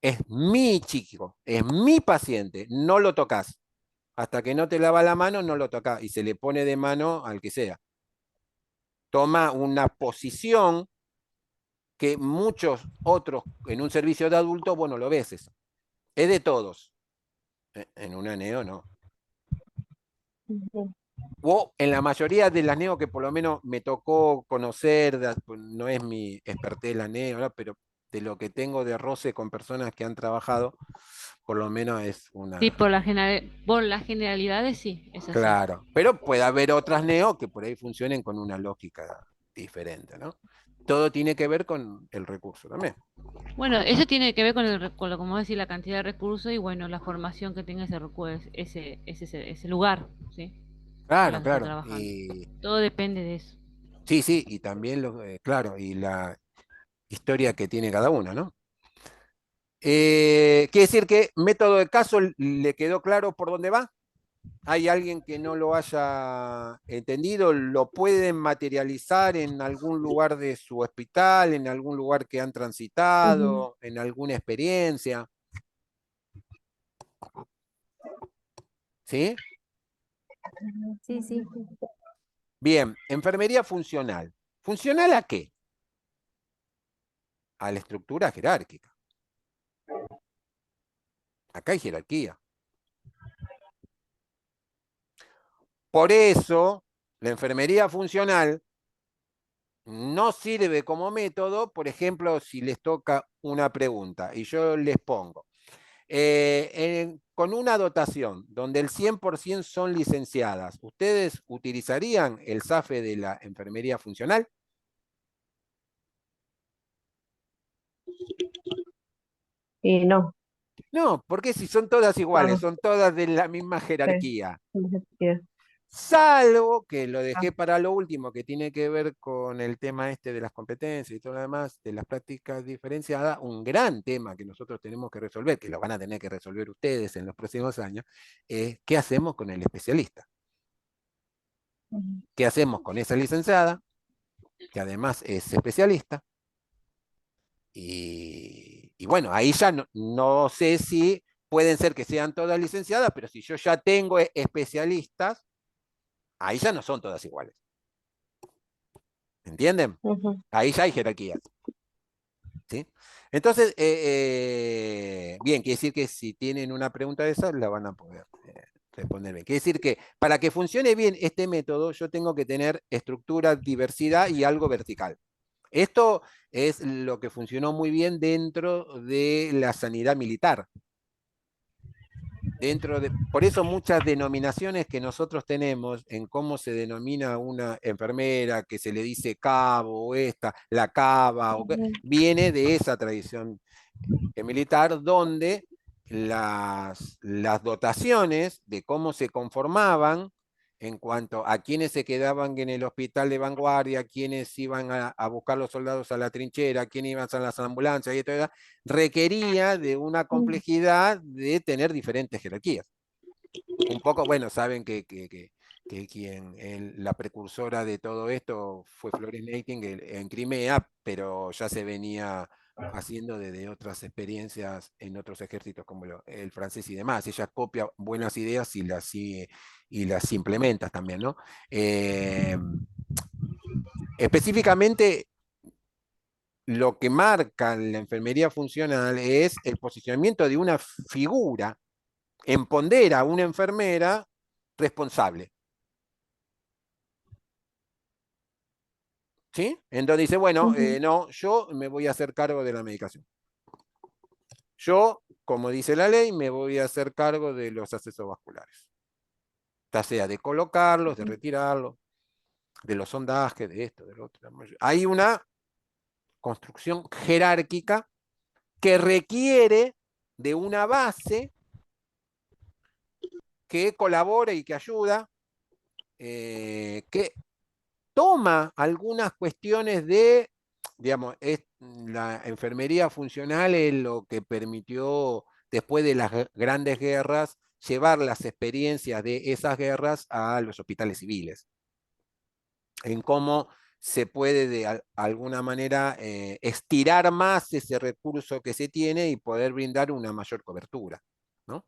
Es mi chico, es mi paciente, no lo tocas. Hasta que no te lava la mano, no lo tocas. Y se le pone de mano al que sea. Toma una posición que muchos otros en un servicio de adulto, vos no lo ves eso. Es de todos. En una NEO no. O en la mayoría de las NEO que por lo menos me tocó conocer, no es mi expertise la NEO, ¿no? Pero de lo que tengo de roce con personas que han trabajado, por lo menos es una... Sí, por las generalidades sí, es así. Claro, pero puede haber otras NEO que por ahí funcionen con una lógica diferente, ¿no? Todo tiene que ver con el recurso también. Bueno, eso tiene que ver con con lo, como decir, la cantidad de recursos y bueno, la formación que tenga ese lugar, ¿sí? En la Claro, que está claro. trabajando. Y Todo depende de eso. sí, sí, y también, claro, y la historia que tiene cada uno, ¿no? Quiere decir que método de caso le quedó claro por dónde va. ¿Hay alguien que no lo haya entendido? ¿Lo pueden materializar en algún lugar de su hospital, en algún lugar que han transitado, en alguna experiencia? ¿Sí? Sí, sí. Bien, enfermería funcional. ¿Funcional a qué? A la estructura jerárquica. Acá hay jerarquía. Por eso, la enfermería funcional no sirve como método, por ejemplo, si les toca una pregunta y yo les pongo, con una dotación donde el 100% son licenciadas, ¿ustedes utilizarían el SAFE de la enfermería funcional? Y no, No, porque si son todas iguales, no, son todas de la misma sí, jerarquía. sí, Salvo que lo dejé ah, para lo último, que tiene que ver con el tema este de las competencias y todo lo demás, de las prácticas diferenciadas, un gran tema que nosotros tenemos que resolver, que lo van a tener que resolver ustedes en los próximos años, es qué hacemos con el especialista. ¿Qué hacemos con esa licenciada, que además es especialista? Y bueno, ahí ya no sé si pueden ser que sean todas licenciadas, pero si yo ya tengo especialistas, ahí ya no son todas iguales. ¿Entienden? Ahí ya hay jerarquías. ¿Sí? Entonces, bien, quiere decir que si tienen una pregunta de esa, la van a poder responder bien. Quiere decir que para que funcione bien este método, yo tengo que tener estructura, diversidad y algo vertical. Esto es lo que funcionó muy bien dentro de la sanidad militar. Por eso muchas denominaciones que nosotros tenemos en cómo se denomina una enfermera, que se le dice cabo o la cava, viene de esa tradición militar donde las dotaciones de cómo se conformaban en cuanto a quienes se quedaban en el hospital de vanguardia, quienes iban a buscar los soldados a la trinchera, quienes iban a las ambulancias y todo, requería de una complejidad de tener diferentes jerarquías. Un poco, bueno, saben que la precursora de todo esto fue Florence Nightingale en Crimea, pero ya se venía haciendo desde otras experiencias en otros ejércitos como el francés y demás. Ella copia buenas ideas y las implementa también, ¿no? Específicamente, lo que marca la enfermería funcional es el posicionamiento de una figura, empodera a una enfermera responsable. ¿Sí? Entonces dice, bueno, no, yo me voy a hacer cargo de la medicación. Yo, como dice la ley, me voy a hacer cargo de los accesos vasculares. Ya sea de colocarlos, de retirarlos, de los sondajes, de esto, del otro. Hay una construcción jerárquica que requiere de una base que colabora y que ayuda, que toma algunas cuestiones de, digamos, la enfermería funcional es lo que permitió, después de las grandes guerras, llevar las experiencias de esas guerras a los hospitales civiles, en cómo se puede de alguna manera estirar más ese recurso que se tiene y poder brindar una mayor cobertura, ¿no?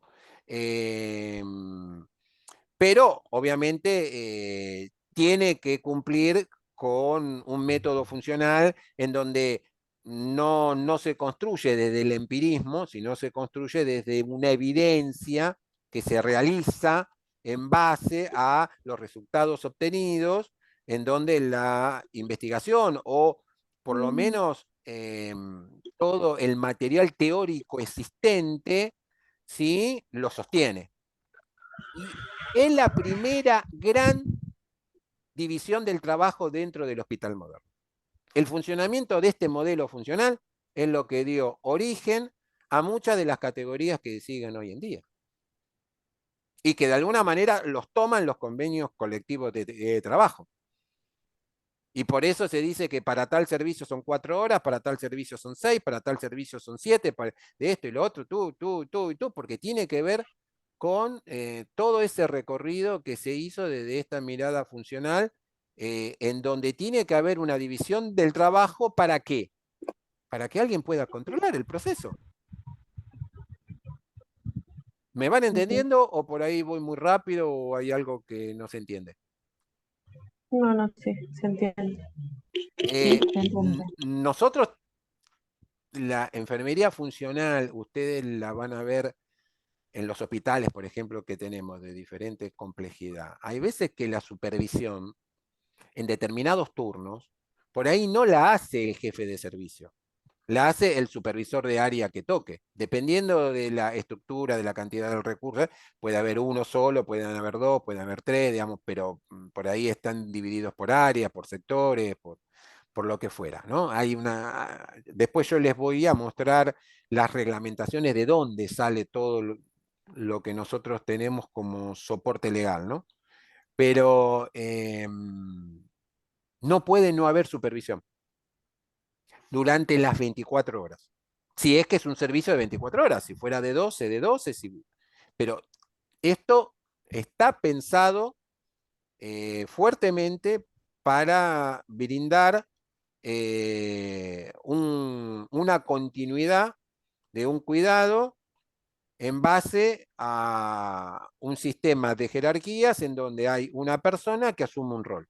Pero obviamente tiene que cumplir con un método funcional en donde no se construye desde el empirismo, sino se construye desde una evidencia que se realiza en base a los resultados obtenidos, en donde la investigación o por lo menos todo el material teórico existente, ¿sí?, lo sostiene. Y es la primera gran división del trabajo dentro del hospital moderno. El funcionamiento de este modelo funcional es lo que dio origen a muchas de las categorías que siguen hoy en día. Y que de alguna manera los toman los convenios colectivos de trabajo. Y por eso se dice que para tal servicio son 4 horas, para tal servicio son 6, para tal servicio son 7, de esto y lo otro, porque tiene que ver con todo ese recorrido que se hizo desde esta mirada funcional, en donde tiene que haber una división del trabajo. ¿Para qué? Para que alguien pueda controlar el proceso. ¿Me van entendiendo o por ahí voy muy rápido o hay algo que no se entiende? No, no, sí, se entiende. Nosotros, la enfermería funcional, ustedes la van a ver en los hospitales, por ejemplo, que tenemos de diferente complejidad. Hay veces que la supervisión en determinados turnos, por ahí no la hace el jefe de servicio, la hace el supervisor de área que toque. Dependiendo de la estructura, de la cantidad de recursos, puede haber uno solo, pueden haber dos, pueden haber tres, digamos, pero por ahí están divididos por áreas, por sectores, por lo que fuera, ¿no? Hay una. Después yo les voy a mostrar las reglamentaciones de dónde sale todo lo que nosotros tenemos como soporte legal, ¿no? Pero no puede no haber supervisión durante las 24 horas. Si es que es un servicio de 24 horas, si fuera de 12, pero esto está pensado fuertemente para brindar una continuidad de un cuidado en base a un sistema de jerarquías en donde hay una persona que asume un rol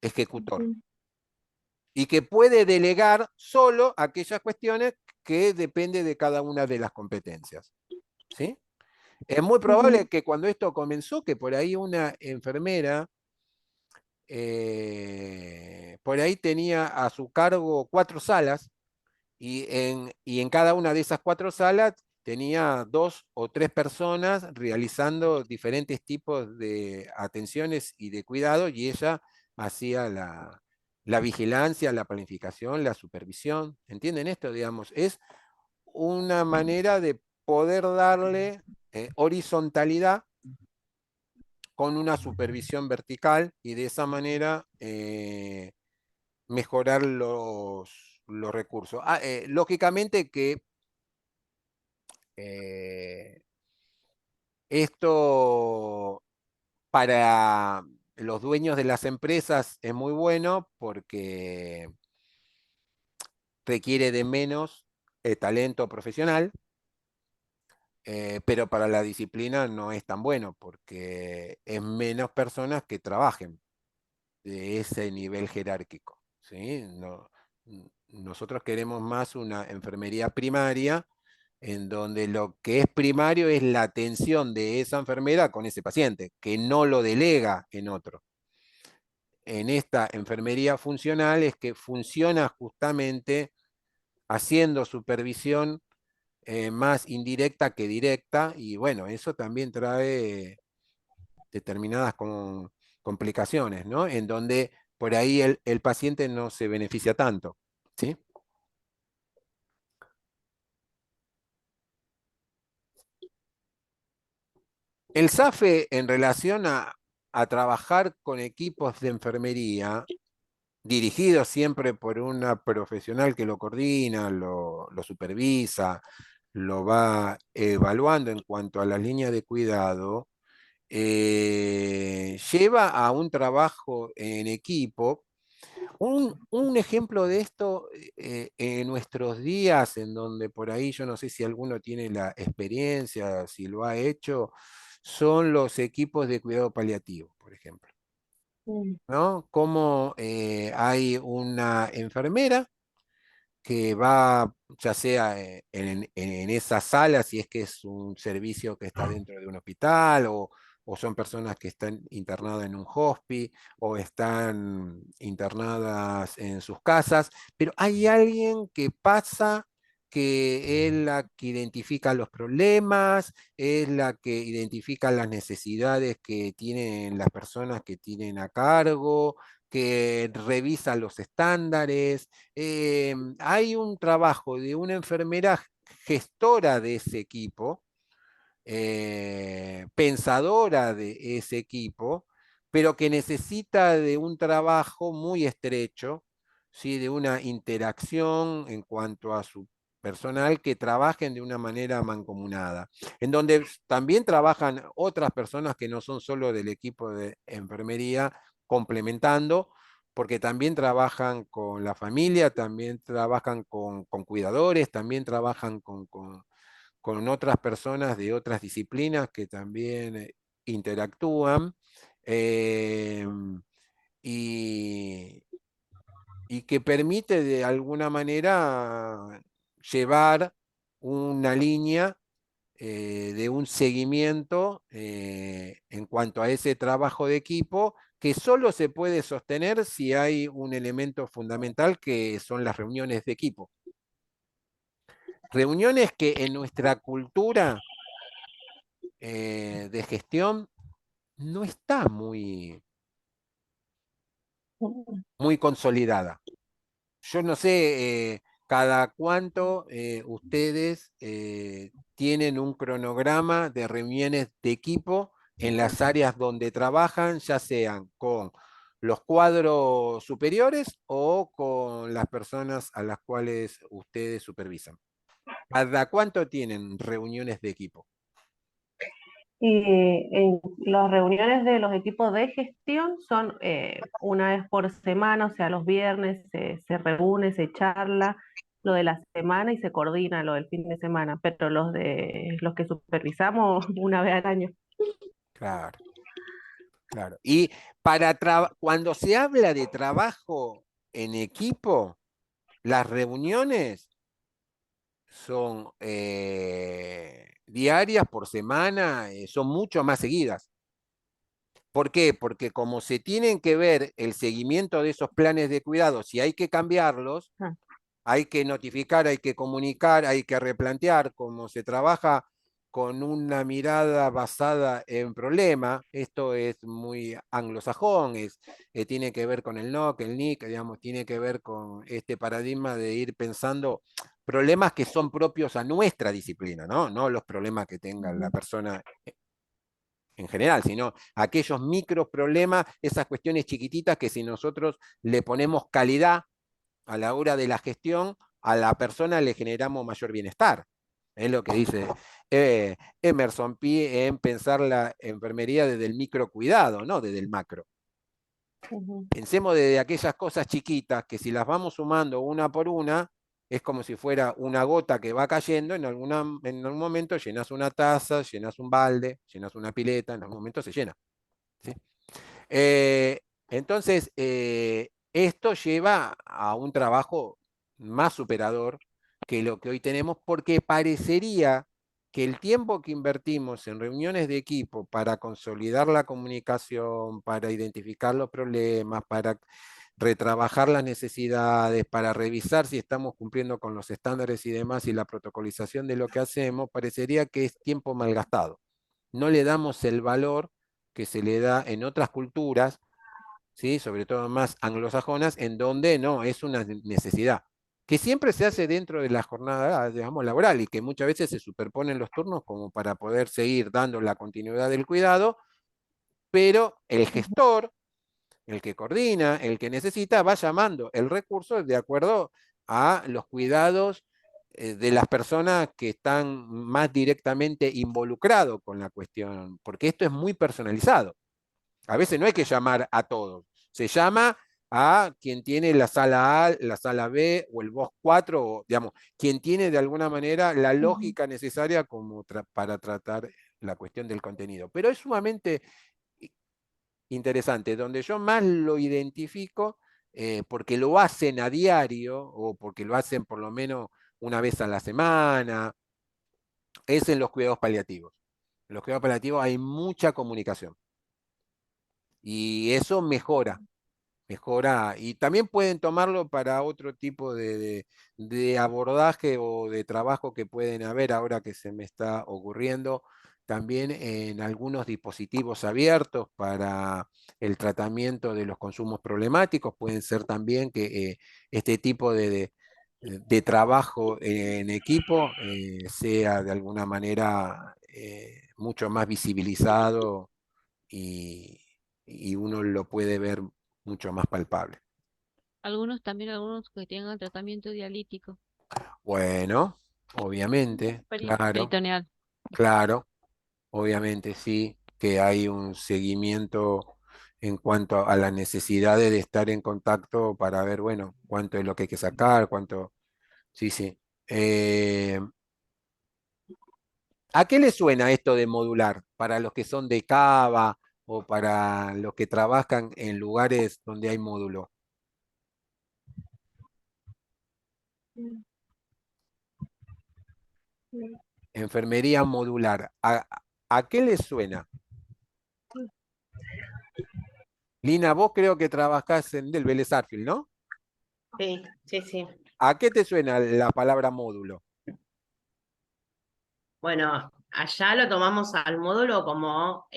ejecutor y que puede delegar solo aquellas cuestiones que depende de cada una de las competencias. ¿Sí? Es muy probable que cuando esto comenzó, que por ahí una enfermera por ahí tenía a su cargo 4 salas y en cada una de esas 4 salas tenía 2 o 3 personas realizando diferentes tipos de atenciones y de cuidado, y ella hacía la vigilancia, la planificación, la supervisión. ¿Entienden esto? Digamos, es una manera de poder darle horizontalidad con una supervisión vertical y de esa manera mejorar los recursos. Lógicamente que esto para los dueños de las empresas es muy bueno porque requiere de menos talento profesional, pero para la disciplina no es tan bueno porque es menos personas que trabajen de ese nivel jerárquico, ¿sí? Nosotros queremos más una enfermería primaria, en donde lo que es primario es la atención de esa enfermera con ese paciente, que no lo delega en otro. En esta enfermería funcional es que funciona justamente haciendo supervisión más indirecta que directa, y bueno, eso también trae determinadas complicaciones, ¿no? En donde por ahí el paciente no se beneficia tanto, ¿sí? El SAFE en relación a trabajar con equipos de enfermería, dirigidos siempre por una profesional que lo coordina, lo supervisa, lo va evaluando en cuanto a las líneas de cuidado, lleva a un trabajo en equipo. Un ejemplo de esto en nuestros días, en donde por ahí yo no sé si alguno tiene la experiencia, si lo ha hecho, son los equipos de cuidado paliativo, por ejemplo. ¿No? Como hay una enfermera que va, ya sea en esa sala, si es que es un servicio que está dentro de un hospital, o son personas que están internadas en un hospice, o están internadas en sus casas, pero hay alguien que pasa, que es la que identifica los problemas, es la que identifica las necesidades que tienen las personas que tienen a cargo, que revisa los estándares. Hay un trabajo de una enfermera gestora de ese equipo, pensadora de ese equipo, pero que necesita de un trabajo muy estrecho, ¿sí? De una interacción en cuanto a su personal, que trabajen de una manera mancomunada, en donde también trabajan otras personas que no son solo del equipo de enfermería, complementando, porque también trabajan con la familia, también trabajan con cuidadores, también trabajan con otras personas de otras disciplinas que también interactúan, eh, y, y que permite de alguna manera llevar una línea de un seguimiento en cuanto a ese trabajo de equipo, que solo se puede sostener si hay un elemento fundamental, que son las reuniones de equipo. Reuniones que en nuestra cultura de gestión no está muy consolidada. Yo no sé cada cuánto ustedes tienen un cronograma de reuniones de equipo en las áreas donde trabajan, ya sean con los cuadros superiores o con las personas a las cuales ustedes supervisan. ¿Cada cuánto tienen reuniones de equipo? Y en las reuniones de los equipos de gestión son una vez por semana, o sea, los viernes se reúne, se charla lo de la semana y se coordina lo del fin de semana, pero los que supervisamos una vez al año. Claro, claro. Y cuando se habla de trabajo en equipo, las reuniones son diarias, por semana, son mucho más seguidas. ¿Por qué? Porque como se tienen que ver el seguimiento de esos planes de cuidado, si hay que cambiarlos, Ah, hay que notificar, hay que comunicar, hay que replantear. Como se trabaja con una mirada basada en problema, esto es muy anglosajón, tiene que ver con el NOC, el NIC, digamos, tiene que ver con este paradigma de ir pensando problemas que son propios a nuestra disciplina, ¿no? No los problemas que tenga la persona en general, sino aquellos micro problemas, esas cuestiones chiquititas que si nosotros le ponemos calidad a la hora de la gestión, a la persona le generamos mayor bienestar. Es lo que dice Emerson Pi en pensar la enfermería desde el microcuidado, no desde el macro. Pensemos desde aquellas cosas chiquitas que si las vamos sumando una por una, es como si fuera una gota que va cayendo, en algún momento llenas una taza, llenas un balde, llenas una pileta, en algún momento se llena. ¿Sí? Entonces, esto lleva a un trabajo más superador que lo que hoy tenemos, porque parecería que el tiempo que invertimos en reuniones de equipo para consolidar la comunicación, para identificar los problemas, para retrabajar las necesidades, para revisar si estamos cumpliendo con los estándares y demás, y la protocolización de lo que hacemos, parecería que es tiempo malgastado. No le damos el valor que se le da en otras culturas, ¿sí? Sobre todo más anglosajonas, en donde no, es una necesidad, que siempre se hace dentro de la jornada, digamos, laboral, y que muchas veces se superponen los turnos como para poder seguir dando la continuidad del cuidado, pero el gestor, el que coordina, el que necesita, va llamando el recurso de acuerdo a los cuidados de las personas que están más directamente involucrados con la cuestión, porque esto es muy personalizado. A veces no hay que llamar a todos, se llama a quien tiene la sala A, la sala B o el BOS 4, o, digamos, quien tiene de alguna manera la lógica necesaria como para tratar la cuestión del contenido. Pero es sumamente interesante, donde yo más lo identifico, porque lo hacen a diario o porque lo hacen por lo menos una vez a la semana, es en los cuidados paliativos. En los cuidados paliativos hay mucha comunicación y eso mejora y también pueden tomarlo para otro tipo de abordaje o de trabajo que pueden haber ahora que se me está ocurriendo, también en algunos dispositivos abiertos para el tratamiento de los consumos problemáticos, pueden ser también que este tipo de trabajo en equipo sea de alguna manera mucho más visibilizado y, y uno lo puede ver mucho más palpable. Algunos que tengan tratamiento dialítico, Bueno, obviamente, claro, peritoneal. claro, obviamente sí, que hay un seguimiento en cuanto a las necesidades de estar en contacto para ver, bueno, cuánto es lo que hay que sacar, cuánto, sí, sí. ¿A qué le suena esto de modular para los que son de cava o para los que trabajan en lugares donde hay módulo? Enfermería modular. ¿A qué le suena? Lina, vos creo que trabajás en del Vélez Arfield, ¿no? Sí, sí, sí. ¿A qué te suena la palabra módulo? Bueno, allá lo tomamos al módulo como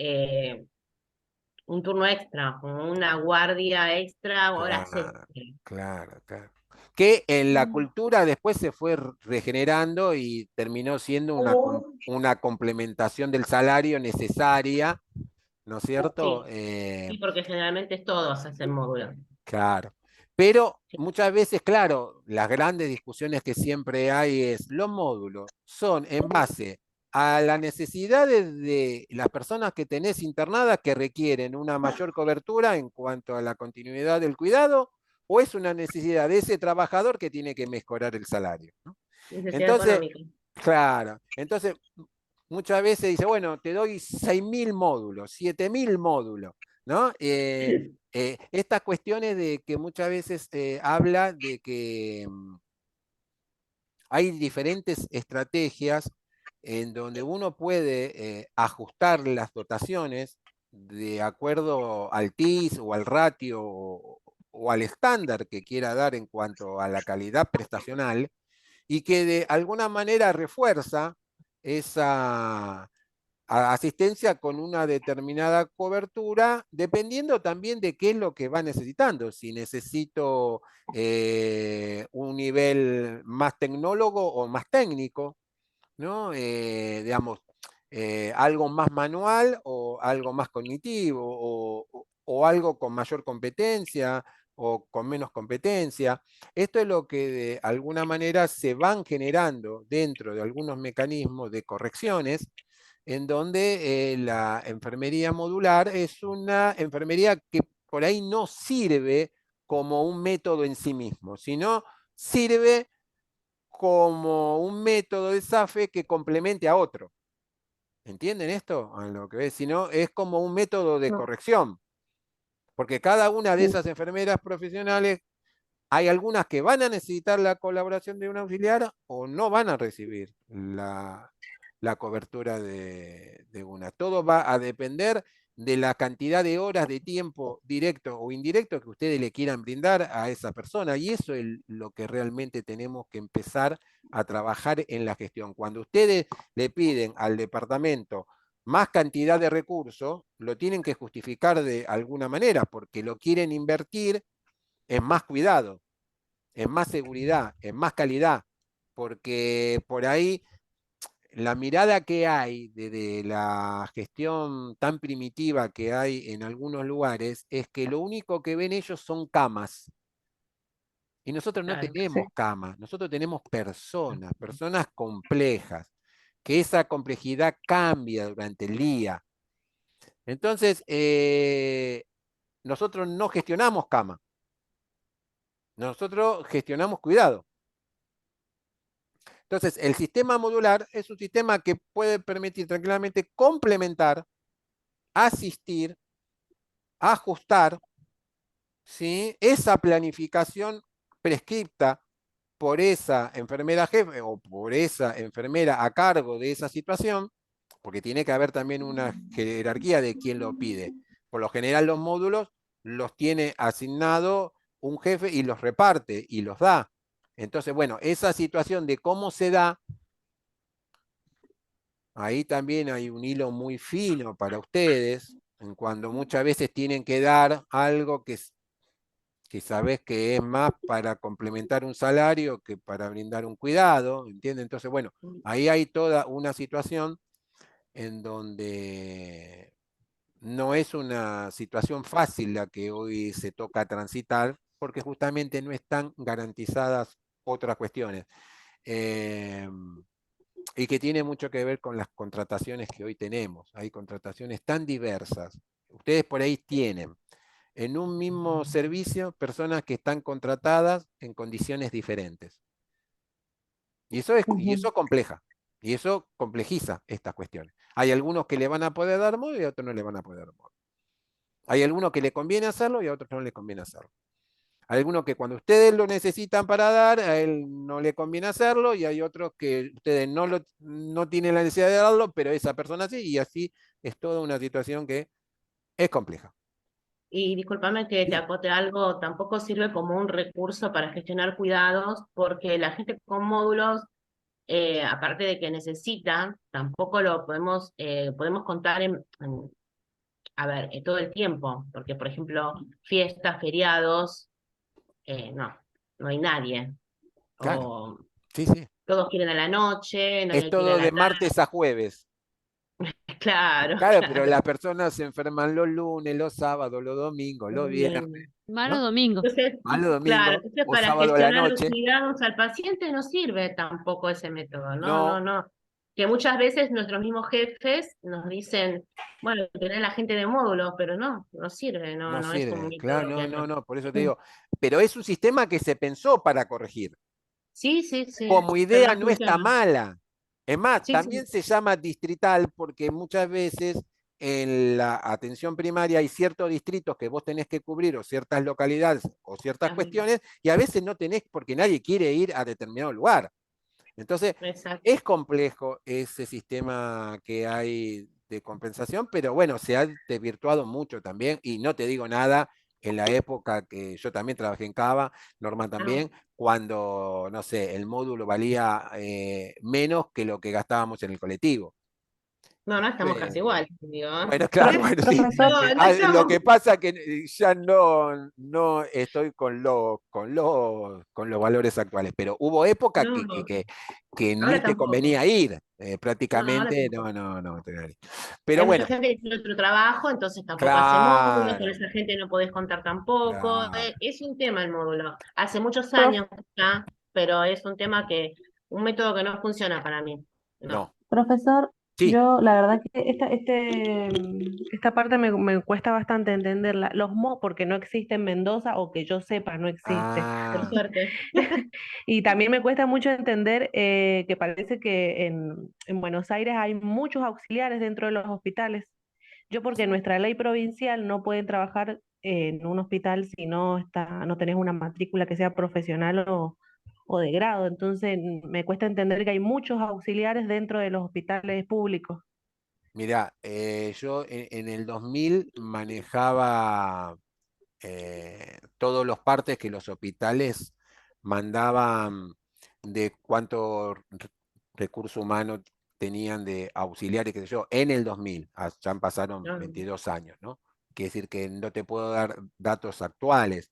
un turno extra, como una guardia extra, horas Claro, extra. claro, claro. Que en la cultura después se fue regenerando y terminó siendo una complementación del salario necesaria, ¿no es cierto? Sí, sí, porque generalmente todos hacen módulo. Claro. Pero muchas veces, claro, las grandes discusiones que siempre hay es, los módulos son en base a las necesidades de las personas que tenés internadas que requieren una mayor cobertura en cuanto a la continuidad del cuidado, o es una necesidad de ese trabajador que tiene que mejorar el salario, ¿no? Necesidad Entonces, económica. claro, entonces muchas veces dice, bueno, te doy 6.000 módulos, 7.000 módulos, ¿no? Estas cuestiones de que muchas veces habla de que hay diferentes estrategias en donde uno puede ajustar las dotaciones de acuerdo al TIS o al ratio o al estándar que quiera dar en cuanto a la calidad prestacional y que de alguna manera refuerza esa asistencia con una determinada cobertura, dependiendo también de qué es lo que va necesitando. Si necesito un nivel más tecnólogo o más técnico, ¿no? Digamos, algo más manual o algo más cognitivo o algo con mayor competencia o con menos competencia. Esto es lo que de alguna manera se van generando dentro de algunos mecanismos de correcciones en donde la enfermería modular es una enfermería que por ahí no sirve como un método en sí mismo, sino sirve como un método de SAFE que complemente a otro. ¿Entienden esto? A lo que ves, sino es como un método de corrección. Porque cada una de Sí. esas enfermeras profesionales, hay algunas que van a necesitar la colaboración de un auxiliar o no van a recibir la cobertura de una. Todo va a depender de la cantidad de horas de tiempo directo o indirecto que ustedes le quieran brindar a esa persona. Y eso es lo que realmente tenemos que empezar a trabajar en la gestión. Cuando ustedes le piden al departamento más cantidad de recursos, lo tienen que justificar de alguna manera, porque lo quieren invertir en más cuidado, en más seguridad, en más calidad, porque por ahí la mirada que hay de la gestión tan primitiva que hay en algunos lugares es que lo único que ven ellos son camas. Y nosotros no Claro. tenemos Sí. camas, nosotros tenemos personas, personas complejas, que esa complejidad cambia durante el día. Entonces, nosotros no gestionamos cama, nosotros gestionamos cuidado. Entonces, el sistema modular es un sistema que puede permitir tranquilamente complementar, asistir, ajustar, ¿sí?, esa planificación prescripta por esa enfermera jefe o por esa enfermera a cargo de esa situación, porque tiene que haber también una jerarquía de quién lo pide. Por lo general los módulos los tiene asignado un jefe y los reparte y los da. Entonces, bueno, esa situación de cómo se da, ahí también hay un hilo muy fino para ustedes, en cuando muchas veces tienen que dar algo que sabes que es más para complementar un salario que para brindar un cuidado, ¿entiendes? Entonces, bueno, ahí hay toda una situación en donde no es una situación fácil la que hoy se toca transitar, porque justamente no están garantizadas otras cuestiones. Y que tiene mucho que ver con las contrataciones que hoy tenemos. Hay contrataciones tan diversas. Ustedes por ahí tienen en un mismo servicio personas que están contratadas en condiciones diferentes. Y eso compleja. Y eso complejiza estas cuestiones. Hay algunos que le van a poder dar modo y a otros no le van a poder dar modo. Hay algunos que le conviene hacerlo y a otros no le conviene hacerlo. Hay algunos que cuando ustedes lo necesitan para dar, a él no le conviene hacerlo, y hay otros que ustedes no tienen la necesidad de darlo, pero esa persona sí, y así es toda una situación que es compleja. Y discúlpame que te acote algo, tampoco sirve como un recurso para gestionar cuidados, porque la gente con módulos, aparte de que necesita, tampoco lo podemos contar a ver, todo el tiempo, porque por ejemplo, fiestas, feriados, no, no hay nadie. Claro, O sí, sí. todos quieren a la noche, no Es hay que ir a todo la de tarde, martes a jueves. claro, Claro, pero claro. las personas se enferman los lunes, los sábados, los domingos, los viernes, Malo ¿no? domingo. Entonces, Malo claro, domingo entonces o para sábado a la gestionar los noche. cuidados al paciente no sirve tampoco ese método, no, no, No, no. Que muchas veces nuestros mismos jefes nos dicen, bueno, tener la gente de módulo, pero no, no sirve, no, no no es un sirve. Claro, método no, que no, no. no, por eso te digo. Pero es un sistema que se pensó para corregir. Sí, sí, sí, Como pero idea no no está funciona. mala. Es más, Sí, sí, también se llama distrital porque muchas veces en la atención primaria hay ciertos distritos que vos tenés que cubrir o ciertas localidades o ciertas ajá, cuestiones y a veces no tenés porque nadie quiere ir a determinado lugar. Entonces, exacto. es complejo ese sistema que hay de compensación, pero bueno, se ha desvirtuado mucho también y no te digo nada en la época que yo también trabajé en Cava, Norma Ah, también, cuando, no sé, el módulo valía menos que lo que gastábamos en el colectivo. no, no estamos casi Eh, igual, digo. bueno, claro, bueno, sí. Profesor, No, no Lo estamos. que pasa que ya no estoy con los valores actuales, pero hubo épocas No, que ahora ni te tampoco. convenía ir, No, ahora prácticamente, tampoco. no. Pero Hay mucha bueno, gente que tiene otro trabajo, entonces tampoco hace módulos, con claro, esa gente no podés contar tampoco. claro, Es un tema el módulo. Hace muchos prof- años ya, pero es un tema un método que no funciona para mí. No. no, Profesor, sí, yo la verdad que esta parte me cuesta bastante entenderla. Porque no existe en Mendoza o que yo sepa no existe. Por ah, suerte. Y también me cuesta mucho entender que parece que en Buenos Aires hay muchos auxiliares dentro de los hospitales. Yo porque nuestra ley provincial no pueden trabajar en un hospital si no tenés una matrícula que sea profesional o de grado. Entonces me cuesta entender que hay muchos auxiliares dentro de los hospitales públicos. Mirá, yo en el 2000 manejaba todos los partes que los hospitales mandaban de cuánto recurso humano tenían de auxiliares, qué sé yo, en el 2000, ya pasaron No, 22 años, ¿no? Quiere decir que no te puedo dar datos actuales,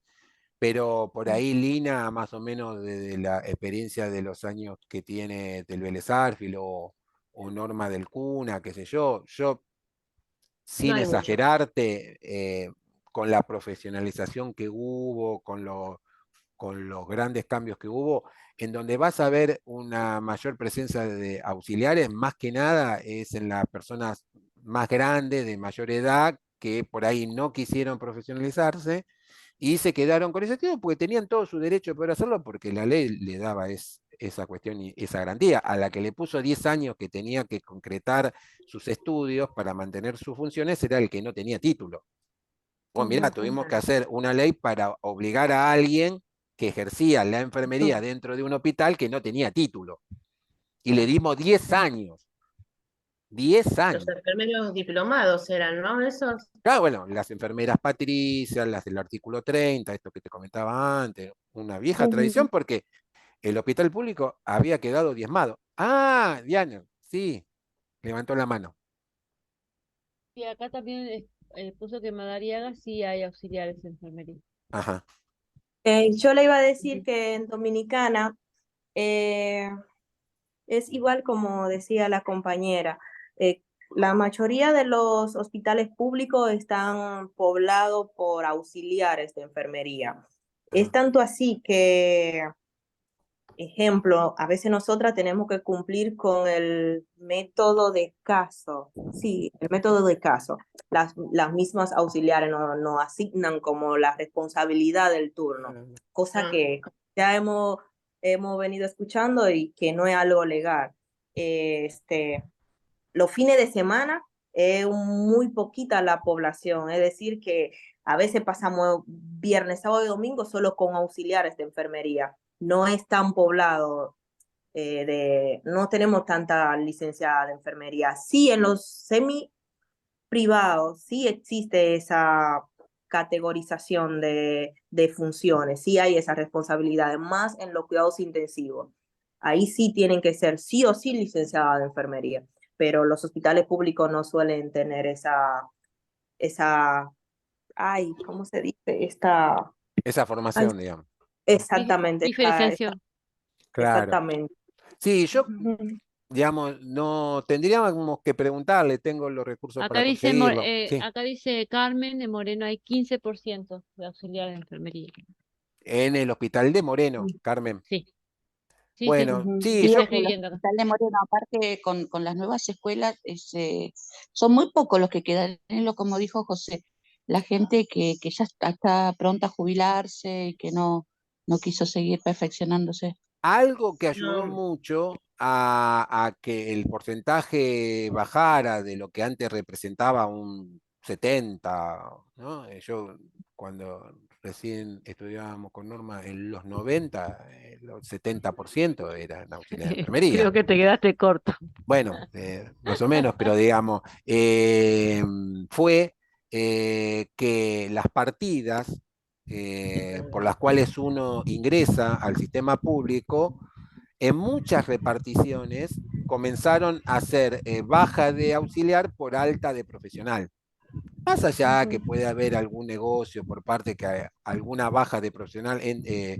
pero por ahí Lina, más o menos desde la experiencia de los años que tiene del Vélez Sarsfield o Norma del Cuna, qué sé yo no sin hay mucho. exagerarte, con la profesionalización que hubo, con los grandes cambios que hubo, en donde vas a ver una mayor presencia de auxiliares, más que nada es en las personas más grandes, de mayor edad, que por ahí no quisieron profesionalizarse y se quedaron con ese título porque tenían todo su derecho de poder hacerlo porque la ley le daba esa cuestión y esa garantía. A la que le puso 10 años que tenía que concretar sus estudios para mantener sus funciones era el que no tenía título. Pues mira, Ujú. tuvimos que hacer una ley para obligar a alguien que ejercía la enfermería dentro de un hospital que no tenía título. Y le dimos 10 años. 10 Los años. enfermeros diplomados eran, ¿no? Esos. Ah, bueno, las enfermeras patricias, las del artículo 30, esto que te comentaba antes, una vieja tradición Ujú. porque el hospital público había quedado diezmado. Ah, Diana, sí, levantó la mano. Y acá también puso que en Madariaga sí hay auxiliares de enfermería. Ajá. Yo le iba a decir que en Dominicana eh, es igual como decía la compañera. La mayoría de los hospitales públicos están poblados por auxiliares de enfermería. Es Ajá. tanto así que, ejemplo, a veces nosotras tenemos que cumplir con el método de caso. Sí, el método de caso. Las mismas auxiliares nos asignan como la responsabilidad del turno, cosa Ah, que ya hemos venido escuchando y que no es algo legal. Este, los fines de semana es muy poquita la población, es decir, que a veces pasamos viernes, sábado y domingo solo con auxiliares de enfermería. No es tan poblado, no tenemos tanta licenciada de enfermería. Sí, en los semi privados sí existe esa categorización de funciones, sí hay esa responsabilidad, más en los cuidados intensivos. Ahí sí tienen que ser sí o sí licenciada de enfermería, pero los hospitales públicos no suelen tener esa, ay, ¿cómo se dice? Esa Ay, formación, digamos. exactamente, Diferenciación. Claro. exactamente. Sí, yo, Ujú. digamos, no tendríamos que preguntarle, tengo los recursos para conseguirlo. Sí, Acá dice Carmen de Moreno, hay 15% de auxiliares de enfermería. en el hospital de Moreno, Carmen. Sí, sí, sí. Bueno, Ujú. sí, Lo Sí, estoy yo, en el escribiendo acá. Hospital de Moreno, aparte con las nuevas escuelas, son muy pocos los que quedan, es lo como dijo José, la gente que ya está pronta a jubilarse y que no quiso seguir perfeccionándose. algo que ayudó no, mucho a que el porcentaje bajara de lo que antes representaba un 70, ¿no? Yo cuando recién estudiábamos con Norma en los 90, el 70% eran auxiliares de enfermería. Creo que te quedaste corto. Bueno, más o menos, pero digamos, fue que las partidas por las cuales uno ingresa al sistema público, en muchas reparticiones comenzaron a ser baja de auxiliar por alta de profesional. Más allá que puede haber algún negocio por parte que alguna baja de profesional es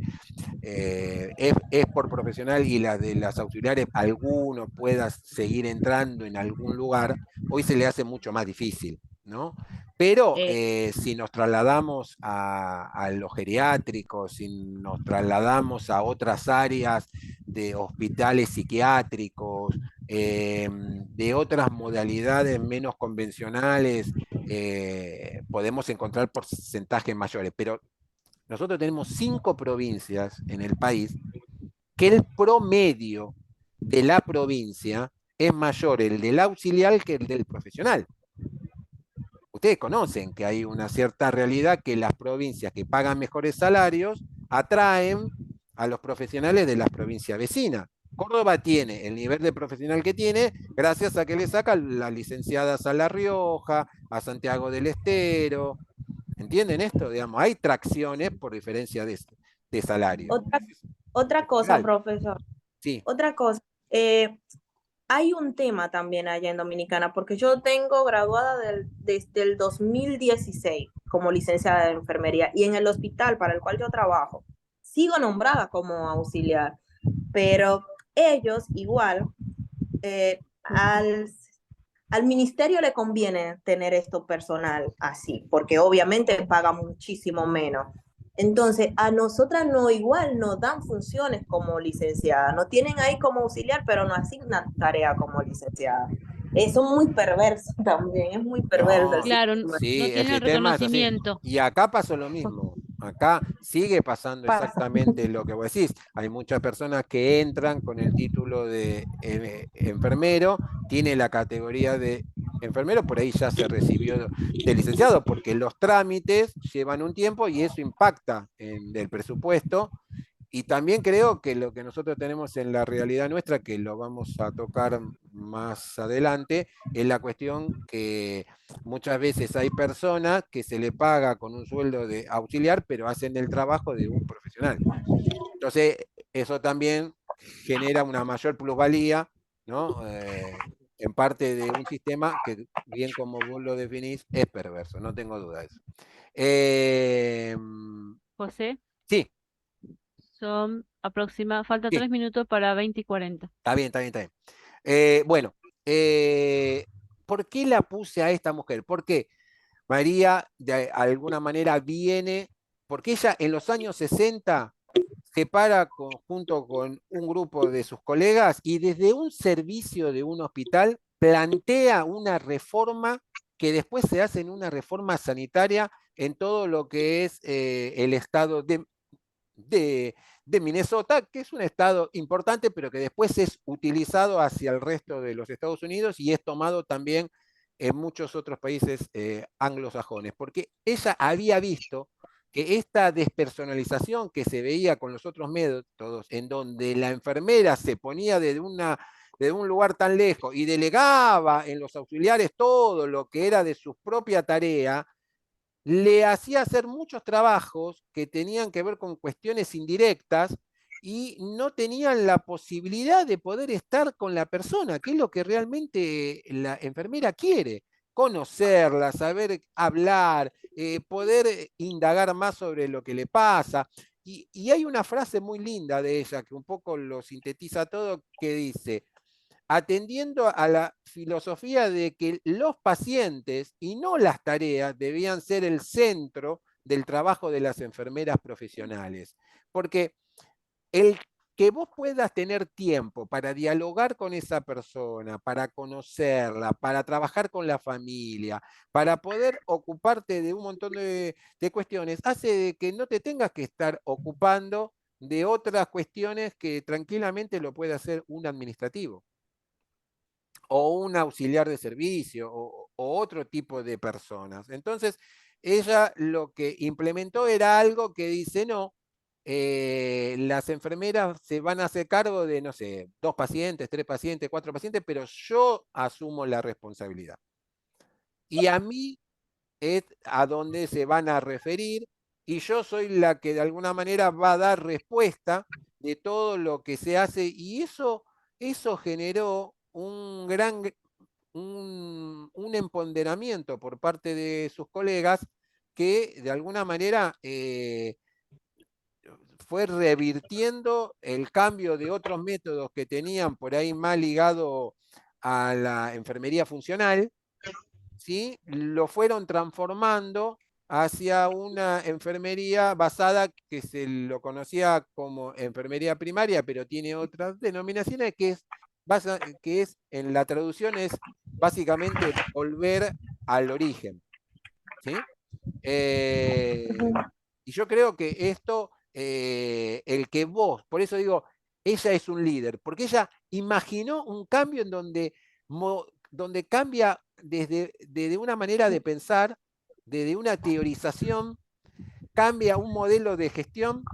por profesional y la de las auxiliares alguno pueda seguir entrando en algún lugar, hoy se le hace mucho más difícil, ¿no? Pero eh, si nos trasladamos a los geriátricos, si nos trasladamos a otras áreas de hospitales psiquiátricos, de otras modalidades menos convencionales, podemos encontrar porcentajes mayores, pero nosotros tenemos 5 provincias en el país que el promedio de la provincia es mayor el del auxiliar que el del profesional. ustedes conocen que hay una cierta realidad que las provincias que pagan mejores salarios atraen a los profesionales de las provincias vecinas. Córdoba tiene el nivel de profesional que tiene gracias a que le sacan las licenciadas a La Rioja, a Santiago del Estero. ¿Entienden esto? Digamos, hay tracciones por diferencia de salario. Otra cosa, Real. profesor, Sí, otra cosa. Hay un tema también allá en Dominicana, porque yo tengo graduada desde el 2016 como licenciada de enfermería y en el hospital para el cual yo trabajo, sigo nombrada como auxiliar, pero ellos igual, al ministerio le conviene tener esto personal así, porque obviamente paga muchísimo menos. Entonces, a nosotras no igual nos dan funciones como licenciada, nos tienen ahí como auxiliar, pero nos asignan tarea como licenciada. Eso es muy perverso también, es muy perverso el no, Claro, sistema. sí, no el tiene el sistema es así. reconocimiento. Y acá pasó lo mismo. Acá sigue pasando Pasa. exactamente lo que vos decís. Hay muchas personas que entran con el título de enfermero, tiene la categoría de enfermero, por ahí ya se recibió de licenciado, porque los trámites llevan un tiempo y eso impacta en el presupuesto. Y también creo que lo que nosotros tenemos en la realidad nuestra, que lo vamos a tocar más adelante, es la cuestión que muchas veces hay personas que se le paga con un sueldo de auxiliar, pero hacen el trabajo de un profesional. Entonces, eso también genera una mayor plusvalía, ¿no? En parte de un sistema que, bien como vos lo definís, es perverso, no tengo duda de eso. Eh, José, sí, falta sí, 3 minutos para 20:40. está bien, está bien, está bien. Bueno, ¿por qué la puse a esta mujer? Porque María, de alguna manera, viene, porque ella en los años 60 se para junto con un grupo de sus colegas y desde un servicio de un hospital plantea una reforma que después se hace en una reforma sanitaria en todo lo que es el estado de, de Minnesota, que es un estado importante, pero que después es utilizado hacia el resto de los Estados Unidos y es tomado también en muchos otros países anglosajones, porque ella había visto que esta despersonalización que se veía con los otros métodos, en donde la enfermera se ponía de un lugar tan lejos y delegaba en los auxiliares todo lo que era de su propia tarea, le hacía hacer muchos trabajos que tenían que ver con cuestiones indirectas y no tenían la posibilidad de poder estar con la persona, que es lo que realmente la enfermera quiere, conocerla, saber hablar, poder indagar más sobre lo que le pasa. Y hay una frase muy linda de ella que un poco lo sintetiza todo, que dice, atendiendo a la filosofía de que los pacientes y no las tareas debían ser el centro del trabajo de las enfermeras profesionales. Porque el que vos puedas tener tiempo para dialogar con esa persona, para conocerla, para trabajar con la familia, para poder ocuparte de un montón de cuestiones, hace que no te tengas que estar ocupando de otras cuestiones que tranquilamente lo puede hacer un administrativo o un auxiliar de servicio o otro tipo de personas. Entonces, ella lo que implementó era algo que dice, no, las enfermeras se van a hacer cargo de, no sé, 2 pacientes, 3 pacientes, 4 pacientes, pero yo asumo la responsabilidad. Y a mí es a donde se van a referir y yo soy la que de alguna manera va a dar respuesta de todo lo que se hace y eso generó un empoderamiento por parte de sus colegas que de alguna manera fue revirtiendo el cambio de otros métodos que tenían por ahí más ligado a la enfermería funcional, ¿sí? Lo fueron transformando hacia una enfermería basada que se lo conocía como enfermería primaria, pero tiene otras denominaciones que es en la traducción es básicamente volver al origen, ¿sí? Y yo creo que esto, el que vos, por eso digo, ella es un líder, porque ella imaginó un cambio en donde donde cambia desde una manera de pensar, desde una teorización, cambia un modelo de gestión,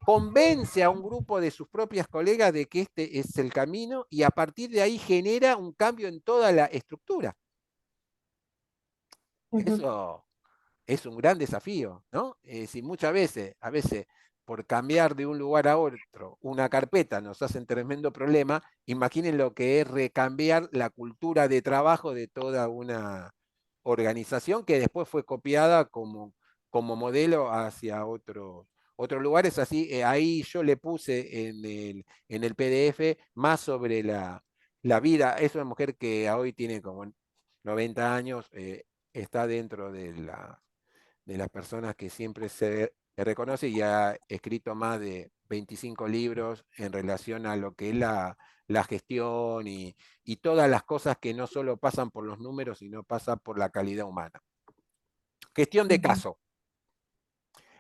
convence a un grupo de sus propias colegas de que este es el camino y a partir de ahí genera un cambio en toda la estructura. Eso es un gran desafío, ¿no? Si muchas veces, a veces, por cambiar de un lugar a otro una carpeta nos hacen tremendo problema, imaginen lo que es recambiar la cultura de trabajo de toda una organización que después fue copiada como modelo hacia otros lugares. Así, ahí yo le puse en el PDF más sobre la vida. Es una mujer que hoy tiene como 90 años, está dentro de las personas que siempre se reconoce y ha escrito más de 25 libros en relación a lo que es la gestión y todas las cosas que no solo pasan por los números, sino pasan por la calidad humana. Gestión de caso.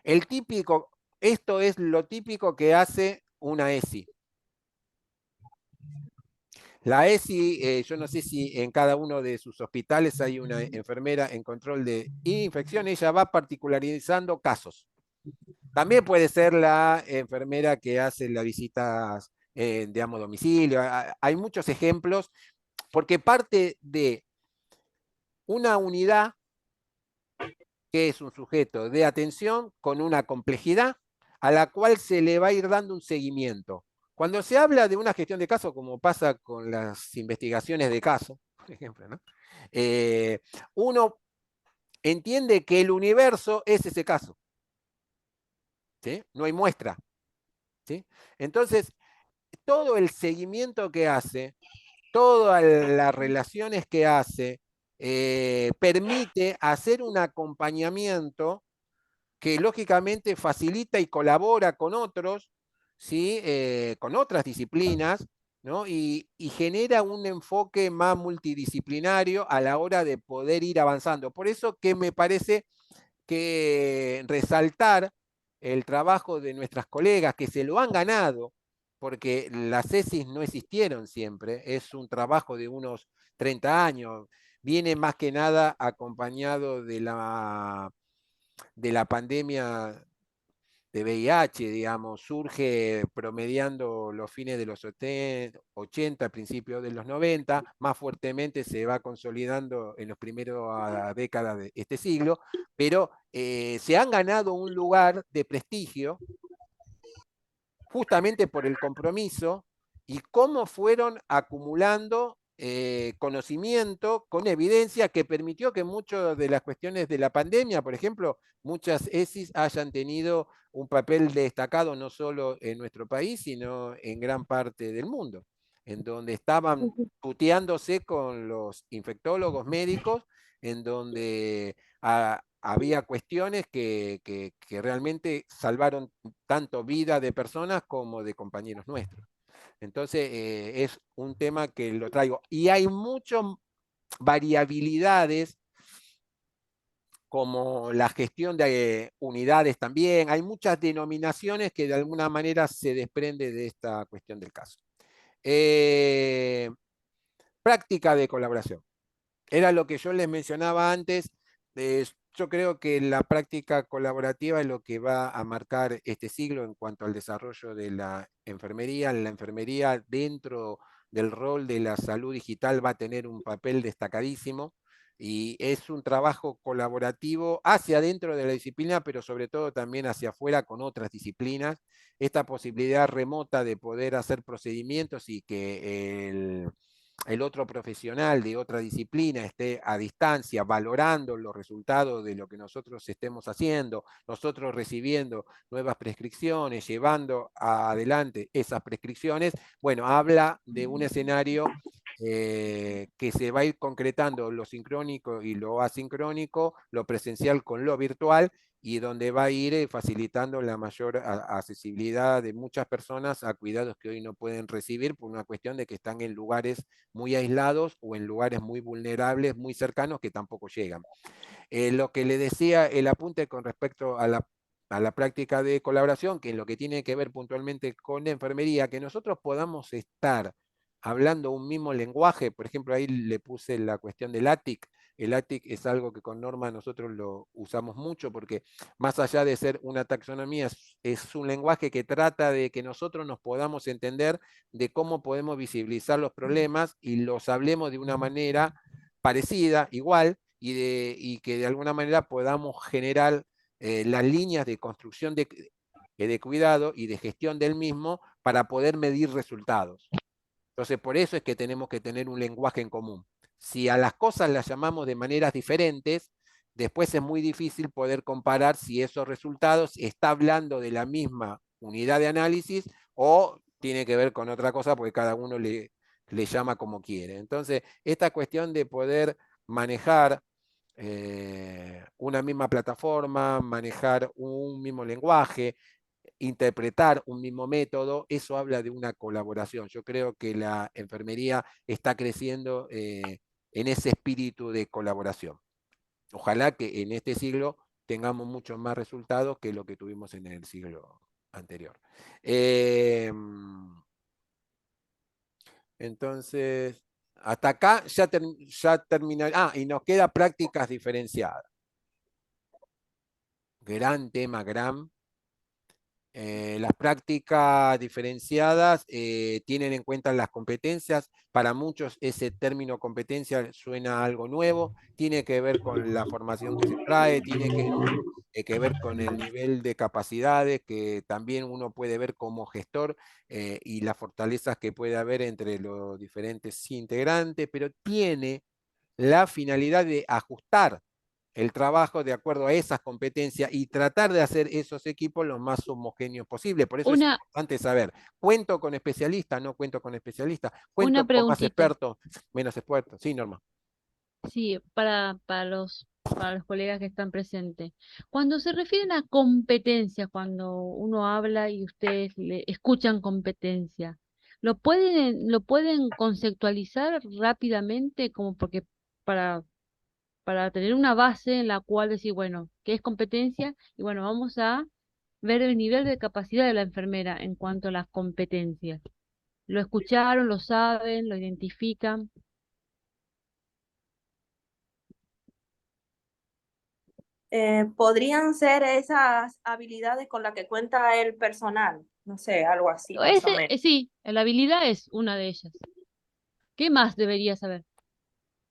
El típico, esto es lo típico que hace una ESI. La ESI, yo no sé si en cada uno de sus hospitales hay una enfermera en control de infección, ella va particularizando casos. También puede ser la enfermera que hace las visitas, digamos, domicilio. Hay muchos ejemplos, porque parte de una unidad que es un sujeto de atención con una complejidad a la cual se le va a ir dando un seguimiento. Cuando se habla de una gestión de caso, como pasa con las investigaciones de caso, por ejemplo, ¿no? Uno entiende que el universo es ese caso. ¿Sí? No hay muestra. ¿Sí? Entonces, todo el seguimiento que hace, todas las relaciones que hace, permite hacer un acompañamiento que lógicamente facilita y colabora con otros, ¿sí? Con otras disciplinas, ¿no? Y genera un enfoque más multidisciplinario a la hora de poder ir avanzando. Por eso que me parece que resaltar el trabajo de nuestras colegas que se lo han ganado, porque las tesis no existieron siempre, es un trabajo de unos 30 años, viene más que nada acompañado de la pandemia de VIH, digamos, surge promediando los fines de los 80, principios de los 90, más fuertemente se va consolidando en los primeros décadas de este siglo, pero se han ganado un lugar de prestigio justamente por el compromiso y cómo fueron acumulando conocimiento con evidencia que permitió que muchas de las cuestiones de la pandemia, por ejemplo, muchas ESIs hayan tenido un papel destacado no solo en nuestro país, sino en gran parte del mundo, en donde estaban puteándose con los infectólogos médicos, en donde había cuestiones que realmente salvaron tanto vida de personas como de compañeros nuestros. Entonces, es un tema que lo traigo. Y hay muchas variabilidades, como la gestión de unidades también. Hay muchas denominaciones que de alguna manera se desprende de esta cuestión del caso. Práctica de colaboración. Era lo que yo les mencionaba antes. Yo creo que la práctica colaborativa es lo que va a marcar este siglo en cuanto al desarrollo de la enfermería. La enfermería dentro del rol de la salud digital va a tener un papel destacadísimo y es un trabajo colaborativo hacia adentro de la disciplina, pero sobre todo también hacia afuera con otras disciplinas. Esta posibilidad remota de poder hacer procedimientos y que el otro profesional de otra disciplina esté a distancia valorando los resultados de lo que nosotros estemos haciendo, nosotros recibiendo nuevas prescripciones, llevando adelante esas prescripciones, bueno, habla de un escenario que se va a ir concretando lo sincrónico y lo asincrónico, lo presencial con lo virtual, y donde va a ir facilitando la mayor accesibilidad de muchas personas a cuidados que hoy no pueden recibir por una cuestión de que están en lugares muy aislados o en lugares muy vulnerables, muy cercanos, que tampoco llegan. Lo que le decía el apunte con respecto a la práctica de colaboración, que es lo que tiene que ver puntualmente con la enfermería, que nosotros podamos estar hablando un mismo lenguaje. Por ejemplo, ahí le puse la cuestión del ATIC. El ATIC es algo que con Norma nosotros lo usamos mucho porque más allá de ser una taxonomía, es un lenguaje que trata de que nosotros nos podamos entender de cómo podemos visibilizar los problemas y los hablemos de una manera parecida, igual, y que de alguna manera podamos generar las líneas de construcción de cuidado y de gestión del mismo para poder medir resultados. Entonces, por eso es que tenemos que tener un lenguaje en común. Si a las cosas las llamamos de maneras diferentes, después es muy difícil poder comparar si esos resultados está hablando de la misma unidad de análisis o tiene que ver con otra cosa porque cada uno le llama como quiere. Entonces, esta cuestión de poder manejar una misma plataforma, manejar un mismo lenguaje, interpretar un mismo método, eso habla de una colaboración. Yo creo que la enfermería está creciendo en ese espíritu de colaboración. Ojalá que en este siglo tengamos muchos más resultados que lo que tuvimos en el siglo anterior. Entonces, hasta acá ya termina. Y nos queda prácticas diferenciadas. Gran tema, gran. Las prácticas diferenciadas tienen en cuenta las competencias. Para muchos ese término competencia suena a algo nuevo, tiene que ver con la formación que se trae, tiene que ver con el nivel de capacidades que también uno puede ver como gestor y las fortalezas que puede haber entre los diferentes integrantes, pero tiene la finalidad de ajustar el trabajo de acuerdo a esas competencias y tratar de hacer esos equipos lo más homogéneos posible. Por eso es importante saber, ¿cuento con especialistas? ¿No cuento con especialistas? ¿Cuento Una con más preguntita. expertos? ¿Menos expertos? Sí, Norma. Sí, para los colegas que están presentes. Cuando se refieren a competencia, cuando uno habla y ustedes le escuchan competencia, ¿lo pueden conceptualizar rápidamente como porque para, para tener una base en la cual decir, bueno, ¿qué es competencia? Y bueno, vamos a ver el nivel de capacidad de la enfermera en cuanto a las competencias. ¿Lo escucharon, lo saben, lo identifican? Podrían ser esas habilidades con las que cuenta el personal, no sé, algo así, más o menos. Sí, la habilidad es una de ellas. ¿Qué más debería saber?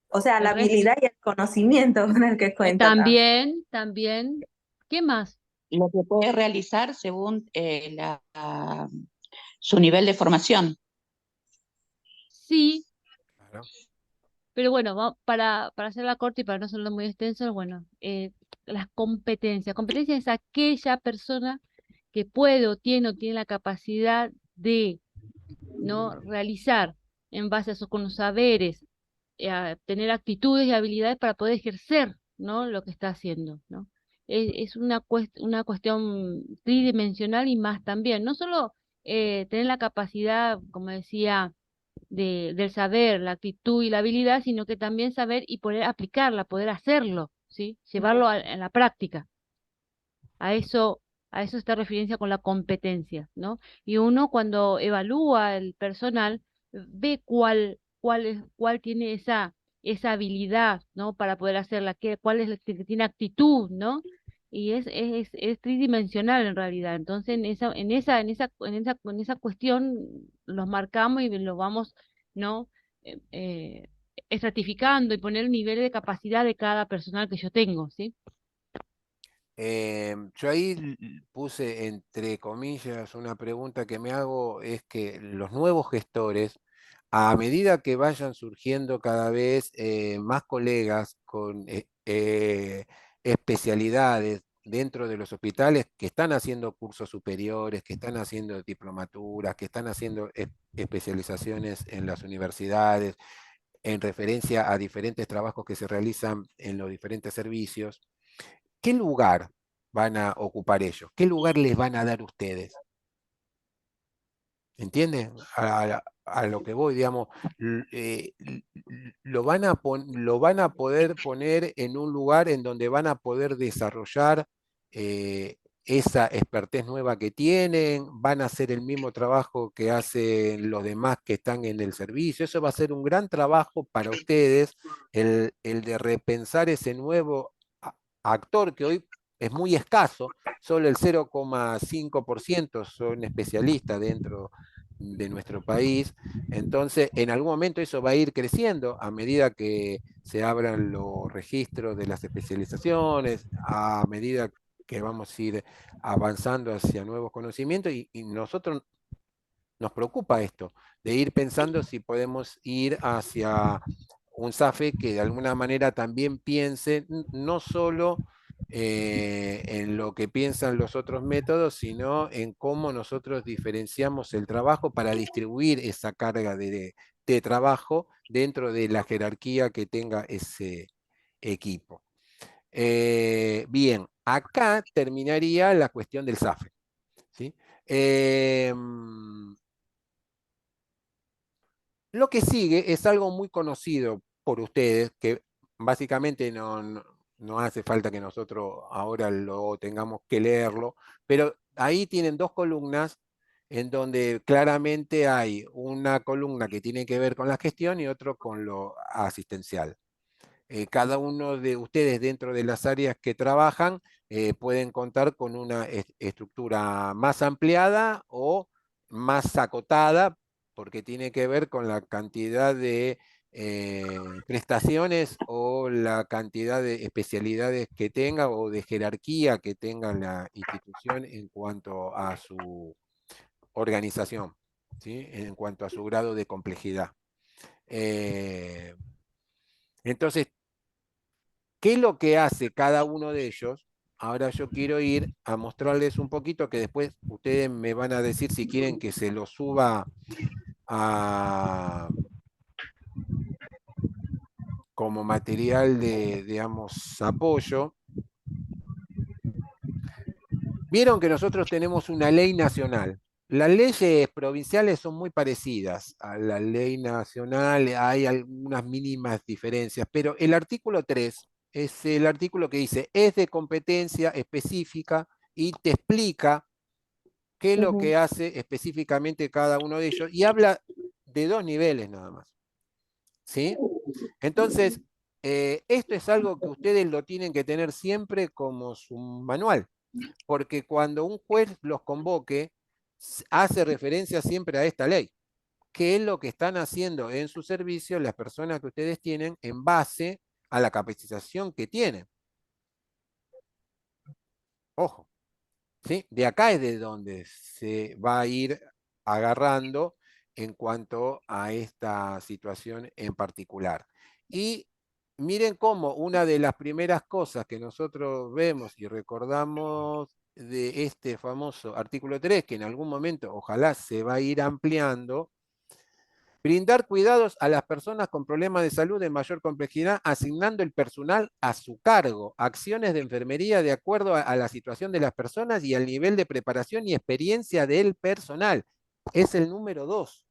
O sea, El la resto. habilidad y el conocimiento con el que cuenta también. También. ¿Qué más? Lo que puede realizar según su nivel de formación. Sí, Claro. pero bueno, para hacerla corta y para no hacerlo muy extenso, bueno, las competencias. Competencia es aquella persona que puede o tiene la capacidad de no realizar en base a sus saberes, a tener actitudes y habilidades para poder ejercer, ¿no? Lo que está haciendo, ¿no? Es una cuestión tridimensional y más también. No solo tener la capacidad, como decía, del saber, la actitud y la habilidad, sino que también saber y poder aplicarla, poder hacerlo, ¿sí? Llevarlo a la práctica. A eso, a eso está referencia con la competencia, ¿no? Y uno cuando evalúa el personal ve cuál tiene esa habilidad, ¿no? Para poder hacerla, cuál es el que tiene actitud, ¿no? Y es tridimensional en realidad. Entonces, en esa cuestión los marcamos y lo vamos, ¿no? Eh, eh, estratificando y poner el nivel de capacidad de cada personal que yo tengo, ¿sí? Yo ahí puse entre comillas una pregunta que me hago, es que los nuevos gestores, a medida que vayan surgiendo cada vez más colegas con especialidades dentro de los hospitales que están haciendo cursos superiores, que están haciendo diplomaturas, que están haciendo especializaciones en las universidades, en referencia a diferentes trabajos que se realizan en los diferentes servicios, ¿qué lugar van a ocupar ellos? ¿Qué lugar les van a dar ustedes? ¿Entiendes? A lo que voy, digamos, lo van a poder poner en un lugar en donde van a poder desarrollar esa expertez nueva que tienen, van a hacer el mismo trabajo que hacen los demás que están en el servicio. Eso va a ser un gran trabajo para ustedes, el de repensar ese nuevo actor que hoy es muy escaso, solo el 0,5% son especialistas dentro de nuestro país. Entonces, en algún momento eso va a ir creciendo a medida que se abran los registros de las especializaciones, a medida que vamos a ir avanzando hacia nuevos conocimientos y nosotros nos preocupa esto, de ir pensando si podemos ir hacia un SAFE que de alguna manera también piense no solo en lo que piensan los otros métodos, sino en cómo nosotros diferenciamos el trabajo para distribuir esa carga de trabajo dentro de la jerarquía que tenga ese equipo. Bien, acá terminaría la cuestión del SAFE. ¿Sí? Lo que sigue es algo muy conocido por ustedes, que básicamente no hace falta que nosotros ahora lo tengamos que leerlo, pero ahí tienen dos columnas en donde claramente hay una columna que tiene que ver con la gestión y otro con lo asistencial. Cada uno de ustedes dentro de las áreas que trabajan pueden contar con una estructura más ampliada o más acotada, porque tiene que ver con la cantidad de prestaciones o la cantidad de especialidades que tenga o de jerarquía que tenga la institución en cuanto a su organización, ¿sí? En cuanto a su grado de complejidad. Entonces, ¿qué es lo que hace cada uno de ellos? Ahora yo quiero ir a mostrarles un poquito que después ustedes me van a decir si quieren que se lo suba como material de, digamos, apoyo. Vieron que nosotros tenemos una ley nacional. Las leyes provinciales son muy parecidas a la ley nacional, hay algunas mínimas diferencias, pero el artículo 3 es el artículo que dice, es de competencia específica y te explica qué es lo que hace específicamente cada uno de ellos y habla de dos niveles nada más. ¿Sí? Entonces, esto es algo que ustedes lo tienen que tener siempre como su manual, porque cuando un juez los convoque, hace referencia siempre a esta ley. ¿Qué es lo que están haciendo en su servicio las personas que ustedes tienen en base a la capacitación que tienen? Ojo, ¿sí? De acá es de donde se va a ir agarrando en cuanto a esta situación en particular. Y miren cómo una de las primeras cosas que nosotros vemos y recordamos de este famoso artículo 3, que en algún momento ojalá se va a ir ampliando, brindar cuidados a las personas con problemas de salud de mayor complejidad, asignando el personal a su cargo, acciones de enfermería de acuerdo a la situación de las personas y al nivel de preparación y experiencia del personal. Es el número 2.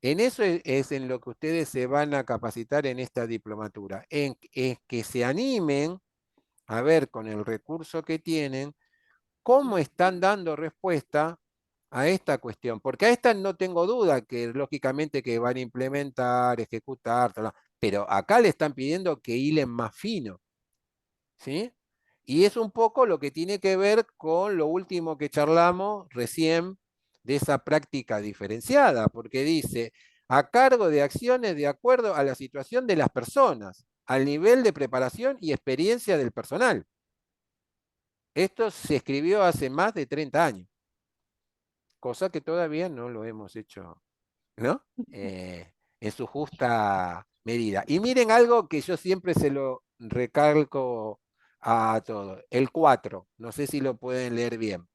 En eso es en lo que ustedes se van a capacitar en esta diplomatura, en que se animen a ver con el recurso que tienen cómo están dando respuesta a esta cuestión, porque a esta no tengo duda que lógicamente que van a implementar, ejecutar, pero acá le están pidiendo que hilen más fino, ¿sí? Y es un poco lo que tiene que ver con lo último que charlamos recién de esa práctica diferenciada, porque dice, a cargo de acciones de acuerdo a la situación de las personas, al nivel de preparación y experiencia del personal. Esto se escribió hace más de 30 años, cosa que todavía no lo hemos hecho, ¿no? En su justa medida. Y miren algo que yo siempre se lo recalco a todos. El 4, no sé si lo pueden leer bien.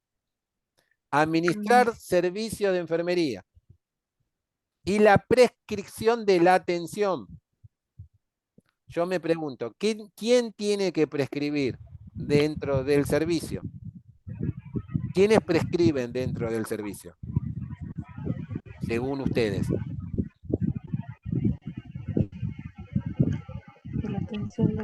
Administrar servicio de enfermería y la prescripción de la atención. Yo me pregunto, ¿quién tiene que prescribir dentro del servicio? ¿Quiénes prescriben dentro del servicio? Según ustedes. La atención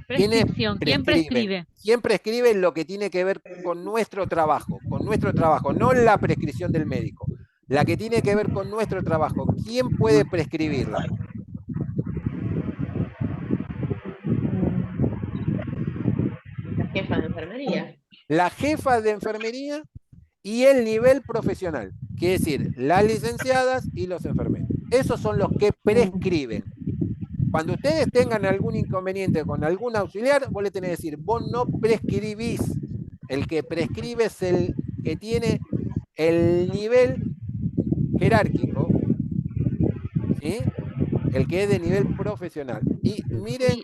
¿Quiénes Prescripción. ¿Quién prescriben? prescribe? ¿Quién prescribe lo que tiene que ver con nuestro trabajo? Con nuestro trabajo, no la prescripción del médico. La que tiene que ver con nuestro trabajo. ¿Quién puede prescribirla? La jefa de enfermería. La jefa de enfermería y el nivel profesional. Quiere decir, las licenciadas y los enfermeros. Esos son los que prescriben. Cuando ustedes tengan algún inconveniente con algún auxiliar, vos le tenés que decir, vos no prescribís. El que prescribe es el que tiene el nivel jerárquico, ¿sí? El que es de nivel profesional. Y miren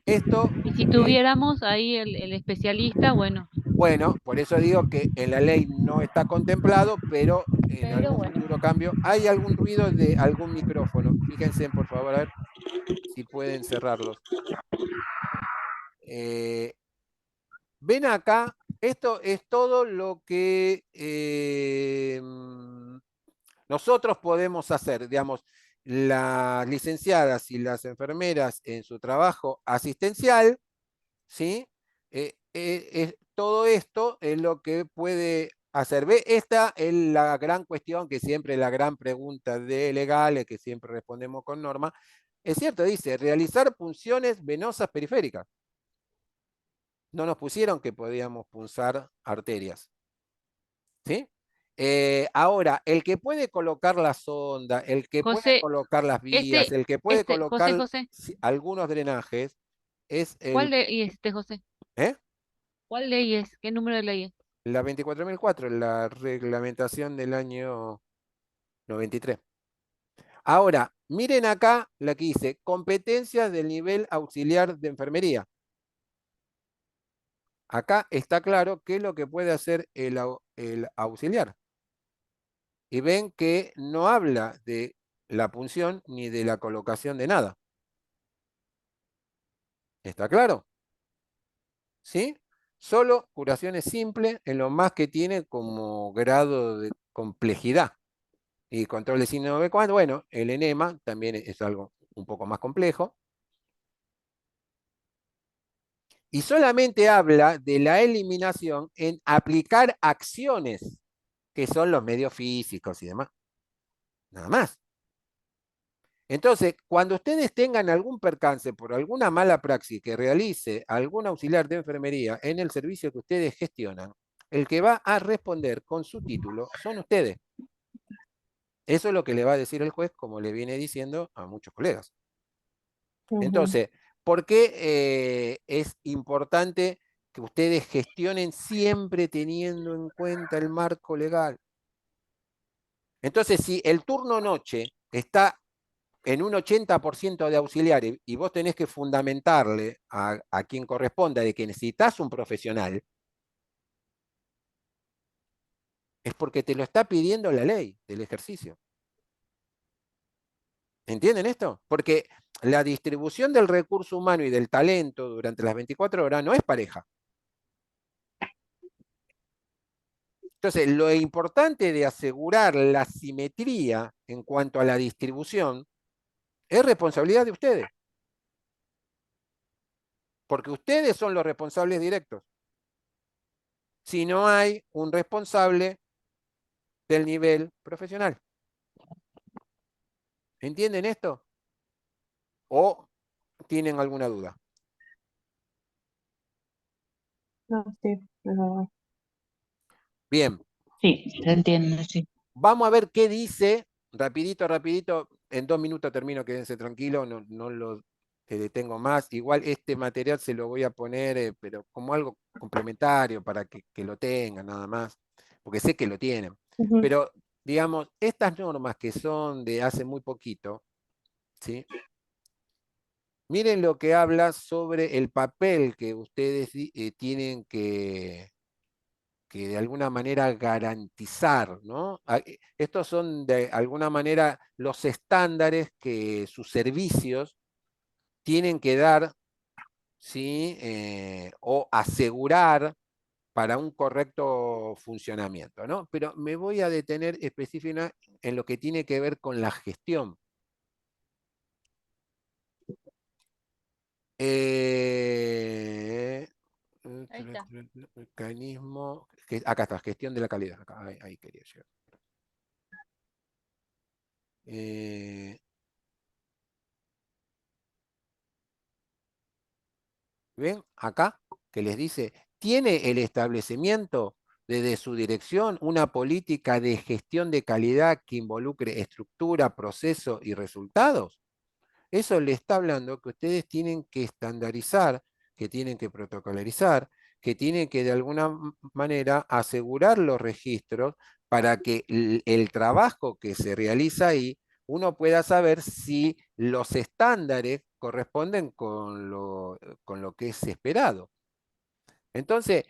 Y, esto, y si tuviéramos ahí el especialista, bueno, bueno, por eso digo que en la ley no está contemplado, pero en pero algún bueno. futuro cambio. ¿Hay algún ruido de algún micrófono? Fíjense, por favor, a ver si pueden cerrarlos. Ven acá, esto es todo lo que nosotros podemos hacer, digamos, las licenciadas y las enfermeras en su trabajo asistencial, ¿sí? Todo esto es lo que puede hacer. ¿Ve? Esta es la gran cuestión, que siempre la gran pregunta de legales, que siempre respondemos con norma. Es cierto, dice, realizar punciones venosas periféricas. No nos pusieron que podíamos punzar arterias. ¿Sí? Ahora, el que puede colocar la sonda, el que puede José, colocar las vías, el que puede José, colocar José, algunos drenajes, es ¿cuál el... ley es José? ¿eh? ¿Cuál ley es? ¿Qué número de ley es? La 24.004, la reglamentación del año 93. Ahora, miren acá la que dice, competencias del nivel auxiliar de enfermería. Acá está claro qué es lo que puede hacer el auxiliar. Y ven que no habla de la punción ni de la colocación de nada. ¿Está claro? ¿Sí? Solo curaciones simples en lo más que tiene como grado de complejidad. Y control de signo de cuando, bueno, el enema también es algo un poco más complejo. Y solamente habla de la eliminación en aplicar acciones, que son los medios físicos y demás. Nada más. Entonces, cuando ustedes tengan algún percance por alguna mala praxis que realice algún auxiliar de enfermería en el servicio que ustedes gestionan, el que va a responder con su título son ustedes. Eso es lo que le va a decir el juez, como le viene diciendo a muchos colegas. Entonces, ¿por qué es importante que ustedes gestionen siempre teniendo en cuenta el marco legal? Entonces, si el turno noche está en un 80% de auxiliares y vos tenés que fundamentarle a quien corresponda de que necesitas un profesional, es porque te lo está pidiendo la ley del ejercicio. ¿Entienden esto? Porque la distribución del recurso humano y del talento durante las 24 horas no es pareja. Entonces, lo importante de asegurar la simetría en cuanto a la distribución es responsabilidad de ustedes. Porque ustedes son los responsables directos. Si no hay un responsable del nivel profesional. ¿Entienden esto? ¿O tienen alguna duda? No, sí, es verdad. Bien, Sí, se entiende, sí. vamos a ver qué dice, rapidito, rapidito, en 2 minutos termino, quédense tranquilos, no lo detengo más. Igual este material se lo voy a poner, pero como algo complementario para que lo tengan nada más, porque sé que lo tienen. Pero, digamos, estas normas que son de hace muy poquito, ¿sí? Miren lo que habla sobre el papel que ustedes tienen que de alguna manera garantizar, ¿no? Estos son de alguna manera los estándares que sus servicios tienen que dar, ¿sí? O asegurar para un correcto funcionamiento, ¿no? Pero me voy a detener específicamente en lo que tiene que ver con la gestión. Ahí está. Mecanismo, acá está, gestión de la calidad. Acá, ahí quería llegar. ¿Ven? Acá, que les dice, ¿tiene el establecimiento desde su dirección una política de gestión de calidad que involucre estructura, proceso y resultados? Eso le está hablando que ustedes tienen que estandarizar, que tienen que protocolarizar, que tienen que de alguna manera asegurar los registros para que el trabajo que se realiza ahí uno pueda saber si los estándares corresponden con lo que es esperado. Entonces,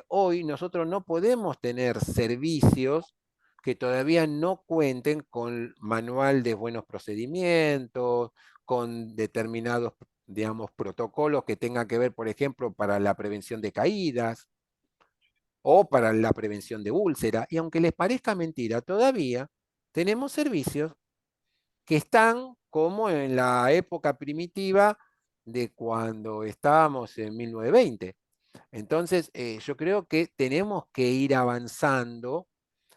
hoy nosotros no podemos tener servicios que todavía no cuenten con manual de buenos procedimientos, con determinados, digamos, protocolos que tengan que ver, por ejemplo, para la prevención de caídas o para la prevención de úlcera. Y aunque les parezca mentira, todavía tenemos servicios que están como en la época primitiva de cuando estábamos en 1920. Entonces, yo creo que tenemos que ir avanzando,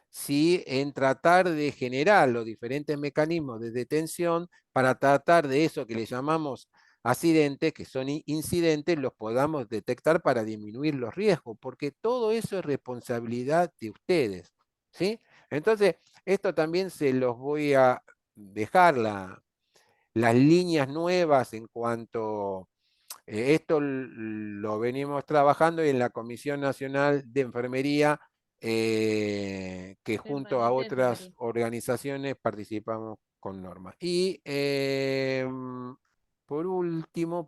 ¿sí?, en tratar de generar los diferentes mecanismos de detención para tratar de eso que le llamamos accidentes, que son incidentes, los podamos detectar para disminuir los riesgos, porque todo eso es responsabilidad de ustedes, ¿sí? Entonces, esto también se los voy a dejar las líneas nuevas en cuanto esto lo venimos trabajando en la Comisión Nacional de Enfermería, que junto a Permanente de otras enfermería. organizaciones participamos con normas. Y por último,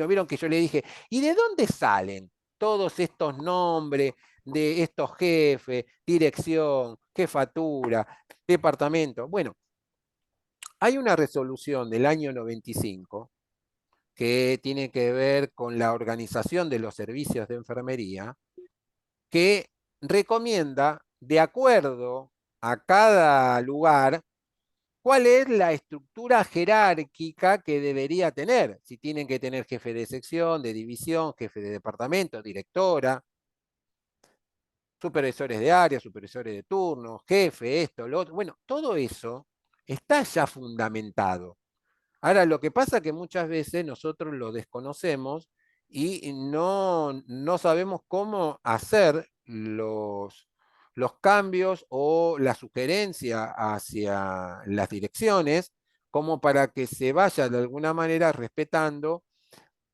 vieron que yo le dije, ¿y de dónde salen todos estos nombres de estos jefes, dirección, jefatura, departamento? Bueno, hay una resolución del año 95 que tiene que ver con la organización de los servicios de enfermería, que recomienda, de acuerdo a cada lugar, cuál es la estructura jerárquica que debería tener. Si tienen que tener jefe de sección, de división, jefe de departamento, directora, supervisores de área, supervisores de turno, jefe, esto, lo otro. Bueno, todo eso está ya fundamentado. Ahora, lo que pasa es que muchas veces nosotros lo desconocemos y no sabemos cómo hacer los cambios o la sugerencia hacia las direcciones, como para que se vaya de alguna manera respetando,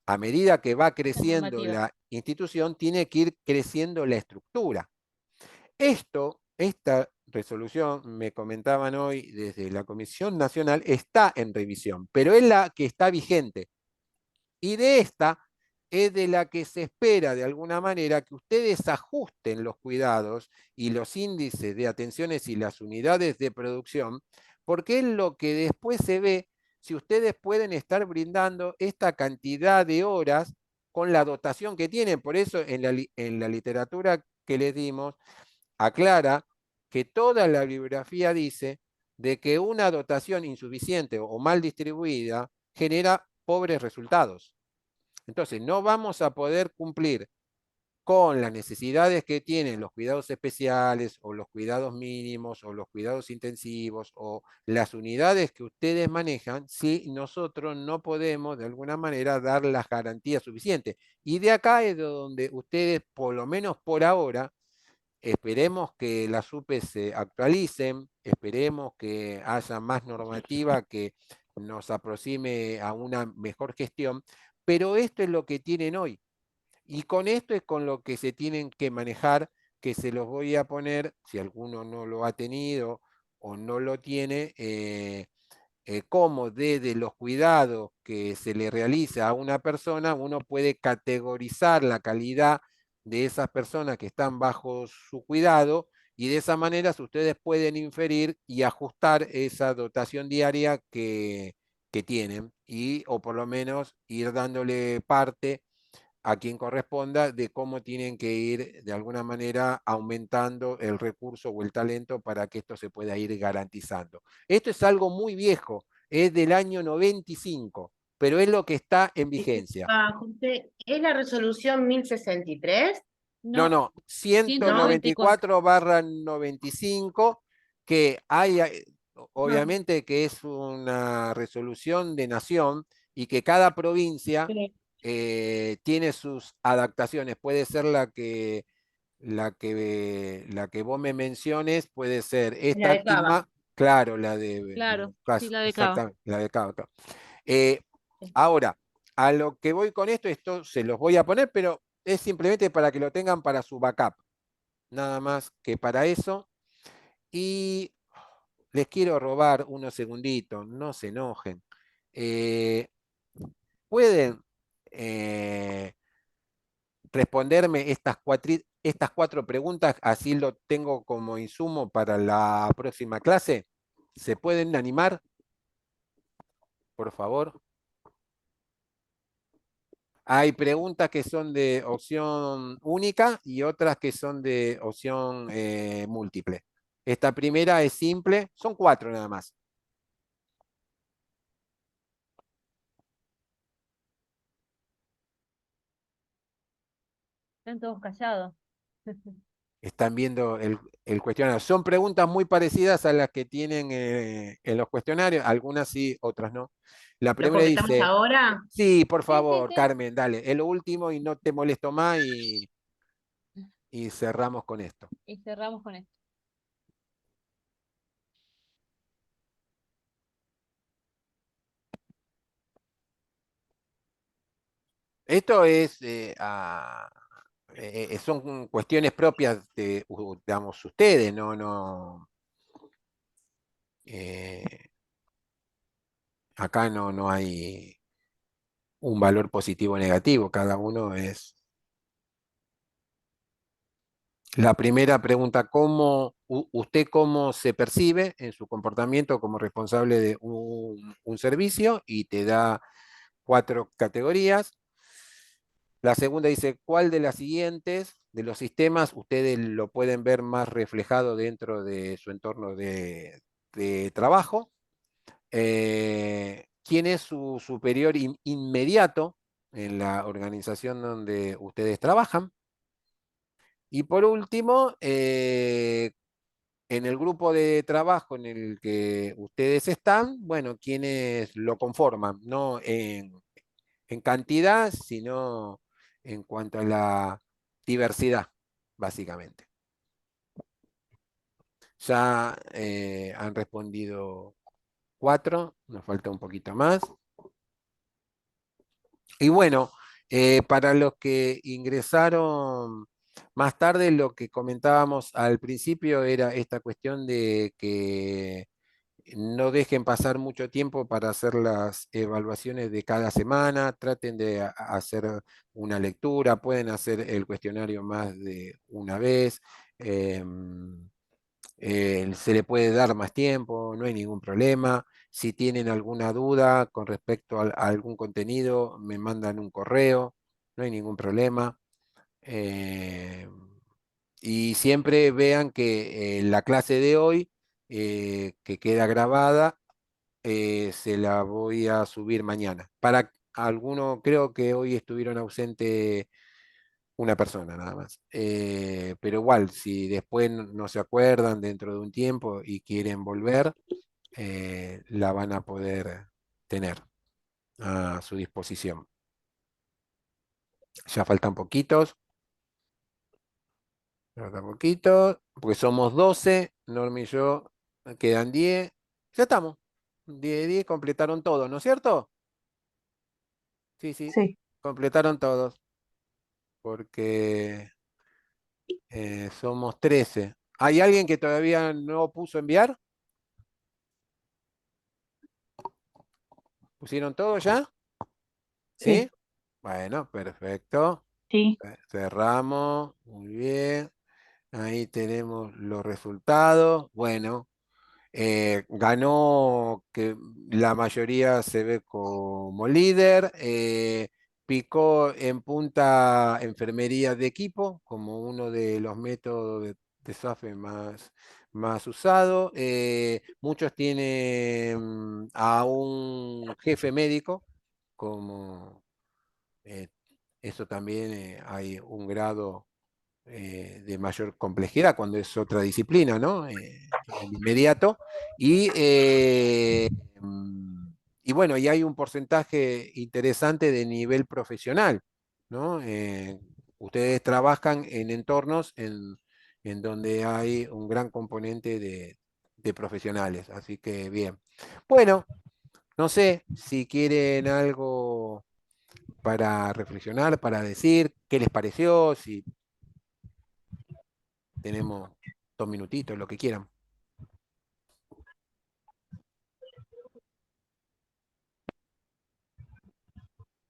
a medida que va La creciendo normativa. la institución, tiene que ir creciendo la estructura. Esta resolución, me comentaban hoy desde la Comisión Nacional, está en revisión, pero es la que está vigente. Y de esta es de la que se espera de alguna manera que ustedes ajusten los cuidados y los índices de atenciones y las unidades de producción, porque es lo que después se ve si ustedes pueden estar brindando esta cantidad de horas con la dotación que tienen. Por eso en la literatura que les dimos, aclara que toda la bibliografía dice de que una dotación insuficiente o mal distribuida genera pobres resultados. Entonces, no vamos a poder cumplir con las necesidades que tienen los cuidados especiales o los cuidados mínimos o los cuidados intensivos o las unidades que ustedes manejan si nosotros no podemos de alguna manera dar las garantías suficientes. Y de acá es de donde ustedes, por lo menos por ahora, esperemos que las UPE se actualicen, esperemos que haya más normativa que nos aproxime a una mejor gestión, pero esto es lo que tienen hoy. Y con esto es con lo que se tienen que manejar, que se los voy a poner, si alguno no lo ha tenido o no lo tiene, cómo desde los cuidados que se le realiza a una persona, uno puede categorizar la calidad de esas personas que están bajo su cuidado y de esa manera ustedes pueden inferir y ajustar esa dotación diaria que tienen y o por lo menos ir dándole parte a quien corresponda de cómo tienen que ir de alguna manera aumentando el recurso o el talento para que esto se pueda ir garantizando. Esto es algo muy viejo, es del año 95. pero es lo que está en vigencia. José, ¿es la resolución 1063? No, No, no, 194. 194/95, que hay, Ah, obviamente que es una resolución de nación y que cada provincia sí, tiene sus adaptaciones. Puede ser la que vos me menciones, puede ser la esta de Cava. misma, claro, la de Claro, sí, la becaba. exactamente, la de Cava. Claro. Eh, Ahora, a lo que voy con esto se los voy a poner, pero es simplemente para que lo tengan para su backup, nada más que para eso. Y les quiero robar unos segunditos, no se enojen. Eh, ¿Pueden responderme estas cuatro preguntas? Así lo tengo como insumo para la próxima clase. ¿Se pueden animar, por favor? Hay preguntas que son de opción única y otras que son de opción múltiple. Esta primera es simple, son cuatro nada más. Están todos callados. Están viendo el cuestionario. Son preguntas muy parecidas a las que tienen en los cuestionarios, algunas sí, otras no. La ¿Los primera completamos dice, ahora? sí, por Sí, sí, favor, sí. Carmen, dale, es lo último y no te molesto más y cerramos con esto. Y cerramos con esto. Esto es, son cuestiones propias de, digamos, ustedes, no, eh, acá no hay un valor positivo o negativo, cada uno es. La primera pregunta, ¿usted cómo se percibe en su comportamiento como responsable de un servicio? Y te da cuatro categorías. La segunda dice, ¿cuál de las siguientes, de los sistemas, ustedes lo pueden ver más reflejado dentro de su entorno de trabajo? ¿Quién es su superior inmediato en la organización donde ustedes trabajan? Y por último, en el grupo de trabajo en el que ustedes están, bueno, ¿quiénes lo conforman? No en cantidad, sino en cuanto a la diversidad, básicamente. Ya han respondido cuatro, nos falta un poquito más. Y bueno, para los que ingresaron más tarde, lo que comentábamos al principio era esta cuestión de que no dejen pasar mucho tiempo para hacer las evaluaciones de cada semana, traten de hacer una lectura, pueden hacer el cuestionario más de una vez, se le puede dar más tiempo, no hay ningún problema. Si tienen alguna duda con respecto a algún contenido, me mandan un correo, no hay ningún problema. Eh, y siempre vean que la clase de hoy, que queda grabada, se la voy a subir mañana. Para algunos, creo que hoy estuvieron ausentes una persona nada más. Pero igual, si después no se acuerdan dentro de un tiempo y quieren volver, la van a poder tener a su disposición. Ya faltan poquitos, faltan poquitos, porque somos 12, Norma y yo, quedan 10. Ya estamos. 10 completaron todos, ¿no es cierto? Sí, sí, Sí. completaron todos, porque somos 13. ¿Hay alguien que todavía no puso enviar? ¿Pusieron todo ya? ¿Sí? Sí. Bueno, perfecto. Sí. Cerramos. Muy bien. Ahí tenemos los resultados. Bueno, ganó que la mayoría se ve como líder. Picó en punta enfermería de equipo como uno de los métodos de SAFE más usado. Muchos tienen a un jefe médico como eso también hay un grado de mayor complejidad cuando es otra disciplina, ¿no? En el inmediato. Y bueno, y hay un porcentaje interesante de nivel profesional, ¿no? Ustedes trabajan en entornos en donde hay un gran componente de profesionales, así que bien. Bueno, no sé si quieren algo para reflexionar, para decir, qué les pareció, si tenemos 2 minutitos, lo que quieran.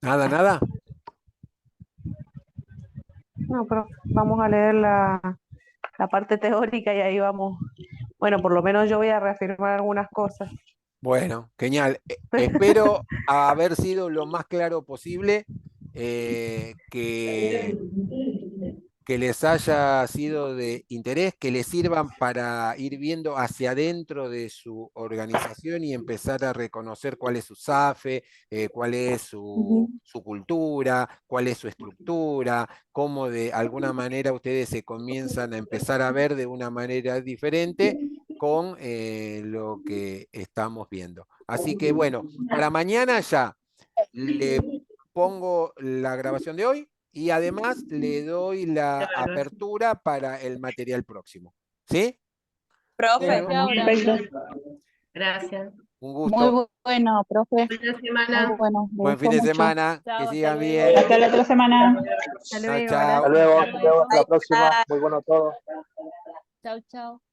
Nada, nada. No, pero vamos a leer la parte teórica y ahí vamos. Bueno, por lo menos yo voy a reafirmar algunas cosas. Bueno, genial. Espero haber sido lo más claro posible, que les haya sido de interés, que les sirvan para ir viendo hacia adentro de su organización y empezar a reconocer cuál es su SAFE, cuál es su cultura, cuál es su estructura, cómo de alguna manera ustedes se comienzan a empezar a ver de una manera diferente con lo que estamos viendo. Así que bueno, para mañana ya le pongo la grabación de hoy y además le doy la apertura para el material próximo. ¿Sí? Profe, Desde ahora. Gracias. Un Muy gusto. bueno, profe. Buena Muy semana. bueno. Me Buen fin gustó de mucho. semana. Que Chao, hasta sigan luego. bien. Hasta la otra semana. Hasta Chao, luego, chao. Hasta gracias. luego, hasta la próxima. bye. Muy bueno todo. Chao, chao.